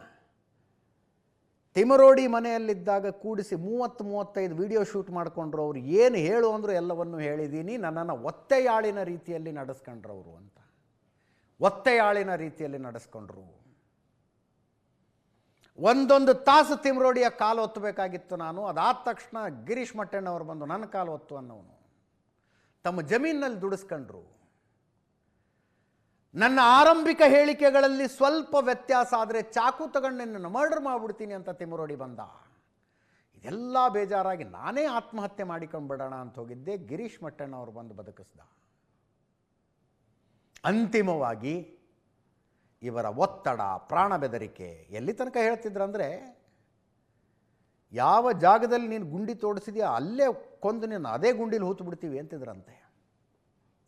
ತಿಮರೋಡಿ ಮನೆಯಲ್ಲಿದ್ದಾಗ ಕೂಡಿಸಿ 30-35 ವಿಡಿಯೋ ಶೂಟ್ ಮಾಡಿಕೊಂಡ್ರು. ಅವ್ರು ಏನು ಹೇಳು ಅಂದರು ಎಲ್ಲವನ್ನೂ ಹೇಳಿದ್ದೀನಿ, ನನ್ನನ್ನು ಒತ್ತೆಯಾಳಿನ ರೀತಿಯಲ್ಲಿ ನಡೆಸ್ಕೊಂಡ್ರವರು ಅಂತ. ಒತ್ತೆಯಾಳಿನ ರೀತಿಯಲ್ಲಿ ನಡೆಸ್ಕೊಂಡ್ರು. ಒಂದೊಂದು ತಾಸು ತಿಮರೋಡಿಯ ಕಾಲು ಒತ್ತಬೇಕಾಗಿತ್ತು ನಾನು. ಅದಾದ ತಕ್ಷಣ ಗಿರೀಶ್ ಮಟ್ಟಣ್ಣವ್ರು ಬಂದು ನನ್ನ ಕಾಲು ಒತ್ತು ಅನ್ನೋನು. ತಮ್ಮ ಜಮೀನಿನಲ್ಲಿ ದುಡಿಸ್ಕೊಂಡ್ರು. ನನ್ನ ಆರಂಭಿಕ ಹೇಳಿಕೆಗಳಲ್ಲಿ ಸ್ವಲ್ಪ ವ್ಯತ್ಯಾಸ ಆದರೆ ಚಾಕು ತಗೊಂಡು ನಿನ್ನನ್ನು ಮರ್ಡರ್ ಮಾಡಿಬಿಡ್ತೀನಿ ಅಂತ ತಿಮರೋಡಿ ಬಂದ. ಇದೆಲ್ಲ ಬೇಜಾರಾಗಿ ನಾನೇ ಆತ್ಮಹತ್ಯೆ ಮಾಡಿಕೊಂಡ್ಬಿಡೋಣ ಅಂತ ಹೋಗಿದ್ದೆ. ಗಿರೀಶ್ ಮಟ್ಟಣ್ಣವ್ರು ಬಂದು ಬದುಕಿಸ್ದ. ಅಂತಿಮವಾಗಿ ಇವರ ಒತ್ತಡ, ಪ್ರಾಣ ಬೆದರಿಕೆ ಎಲ್ಲಿ ತನಕ ಹೇಳ್ತಿದ್ರಂದರೆ, ಯಾವ ಜಾಗದಲ್ಲಿ ನೀನು ಗುಂಡಿ ತೋಡಿಸಿದೆಯಾ ಅಲ್ಲೇ ಕೊಂದು ನೀನು ಅದೇ ಗುಂಡಿಲಿ ಹೂತು ಬಿಡ್ತೀವಿ ಅಂತಿದ್ರಂತೆ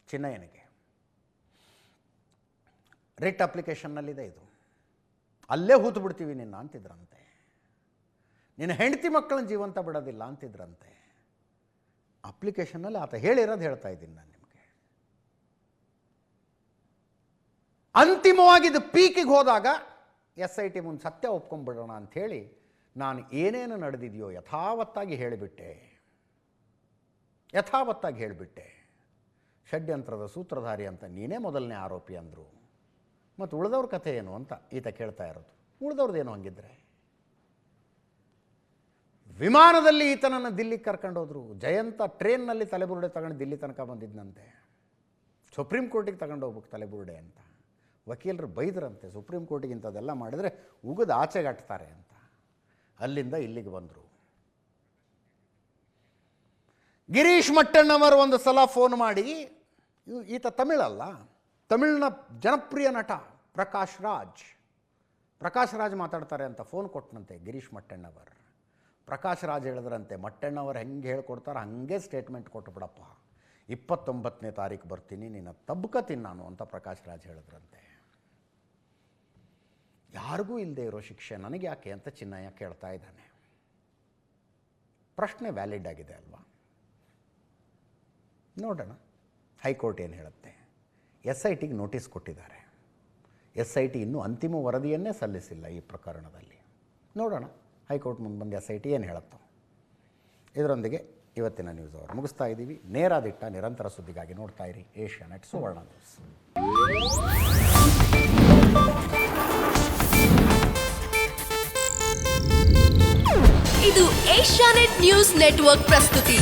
ಚಿನ್ನಯ್ಯನಿಗೆ. ರಿಟ್ ಅಪ್ಲಿಕೇಶನ್ನಲ್ಲಿದೆ ಇದು, ಅಲ್ಲೇ ಹೂತು ಬಿಡ್ತೀವಿ ನಿನ್ನ ಅಂತಿದ್ರಂತೆ. ನಿನ್ನ ಹೆಂಡತಿ ಮಕ್ಕಳನ್ನ ಜೀವಂತ ಬಿಡೋದಿಲ್ಲ ಅಂತಿದ್ರಂತೆ. ಅಪ್ಲಿಕೇಶನ್ನಲ್ಲಿ ಆತ ಹೇಳಿರೋದು ಹೇಳ್ತಾ ಇದ್ದೀನಿ ನಾನು ನಿಮಗೆ. ಅಂತಿಮವಾಗಿ ಇದು ಪೀಕಿಗೆ ಹೋದಾಗ SIT ಮುಂದೆ ಸತ್ಯ ಒಪ್ಕೊಂಡ್ಬಿಡೋಣ ಅಂಥೇಳಿ ನಾನು ಏನೇನು ನಡೆದಿದೆಯೋ ಯಥಾವತ್ತಾಗಿ ಹೇಳಿಬಿಟ್ಟೆ. ಷಡ್ಯಂತ್ರದ ಸೂತ್ರಧಾರಿ ಅಂತ ನೀನೇ ಮೊದಲನೇ ಆರೋಪಿ ಅಂದರು. ಮತ್ತು ಉಳಿದವ್ರ ಕಥೆ ಏನು ಅಂತ ಈತ ಕೇಳ್ತಾ ಇರೋದು. ಉಳಿದವ್ರದ್ದೇನು ಹಂಗಿದ್ರೆ? ವಿಮಾನದಲ್ಲಿ ಈತನನ್ನು ದಿಲ್ಲಿಗೆ ಕರ್ಕೊಂಡೋದ್ರು. ಜಯಂತ ಟ್ರೈನ್ನಲ್ಲಿ ತಲೆಬುರುಡೆ ತಗೊಂಡು ದಿಲ್ಲಿ ತನಕ ಬಂದಿದ್ದಂತೆ. ಸುಪ್ರೀಂ ಕೋರ್ಟಿಗೆ ತಗೊಂಡು ಹೋಗ್ಬೇಕು ತಲೆಬುರುಡೆ ಅಂತ. ವಕೀಲರು ಬೈದ್ರಂತೆ, ಸುಪ್ರೀಂ ಕೋರ್ಟಿಗೆ ಇಂಥದ್ದೆಲ್ಲ ಮಾಡಿದರೆ ಉಗಿದು ಆಚೆಗಟ್ತಾರೆ ಅಂತ. ಅಲ್ಲಿಂದ ಇಲ್ಲಿಗೆ ಬಂದರು. ಗಿರೀಶ್ ಮಟ್ಟಣ್ಣವರು ಒಂದು ಸಲ ಫೋನ್ ಮಾಡಿ, ಈತ ತಮಿಳಲ್ಲ, ತಮಿಳಿನ ಜನಪ್ರಿಯ ನಟ ಪ್ರಕಾಶ್ ರಾಜ್ ಮಾತಾಡ್ತಾರೆ ಅಂತ ಫೋನ್ ಕೊಟ್ಟನಂತೆ ಗಿರೀಶ್ ಮಟ್ಟಣ್ಣವರ್. ಪ್ರಕಾಶ್ ರಾಜ್ ಹೇಳಿದ್ರಂತೆ, ಮಟ್ಟಣ್ಣವರು ಹೆಂಗೆ ಹೇಳ್ಕೊಡ್ತಾರೆ ಹಾಗೆ ಸ್ಟೇಟ್ಮೆಂಟ್ ಕೊಟ್ಟುಬಿಡಪ್ಪ, 29ನೇ ತಾರೀಕು ಬರ್ತೀನಿ, ನಿನ್ನ ತಬ್ಕತೀನಿ ನಾನು ಅಂತ ಪ್ರಕಾಶ್ ರಾಜ್ ಹೇಳಿದ್ರಂತೆ. ಯಾರಿಗೂ ಇಲ್ಲದೆ ಇರೋ ಶಿಕ್ಷೆ ನನಗೆ ಯಾಕೆ ಅಂತ ಚಿನ್ನಯ್ಯ ಕೇಳ್ತಾ ಇದ್ದಾನೆ. ಪ್ರಶ್ನೆ ವ್ಯಾಲಿಡ್ ಆಗಿದೆ ಅಲ್ವಾ? ನೋಡೋಣ ಹೈಕೋರ್ಟ್ ಏನು ಹೇಳುತ್ತೆ. SITಗೆ ನೋಟಿಸ್ ಕೊಟ್ಟಿದ್ದಾರೆ. SIT ಇನ್ನೂ ಅಂತಿಮ ವರದಿಯನ್ನೇ ಸಲ್ಲಿಸಿಲ್ಲ ಈ ಪ್ರಕರಣದಲ್ಲಿ. ನೋಡೋಣ ಹೈಕೋರ್ಟ್ ಮುಂದೆ ಬಂದು SIT ಏನು ಹೇಳುತ್ತೋ. ಇದರೊಂದಿಗೆ ಇವತ್ತಿನ ನ್ಯೂಸ್ ಅವರು ಮುಗಿಸ್ತಾ ಇದ್ದೀವಿ. ನೇರ ದಿಟ್ಟ ನಿರಂತರ ಸುದ್ದಿಗಾಗಿ ನೋಡ್ತಾ ಇರಿ ಏಷ್ಯಾನೆಟ್ ಸುವರ್ಣ ನ್ಯೂಸ್. ಇದು ಏಷ್ಯಾನೆಟ್ ನ್ಯೂಸ್ ನೆಟ್ವರ್ಕ್ ಪ್ರಸ್ತುತಿ.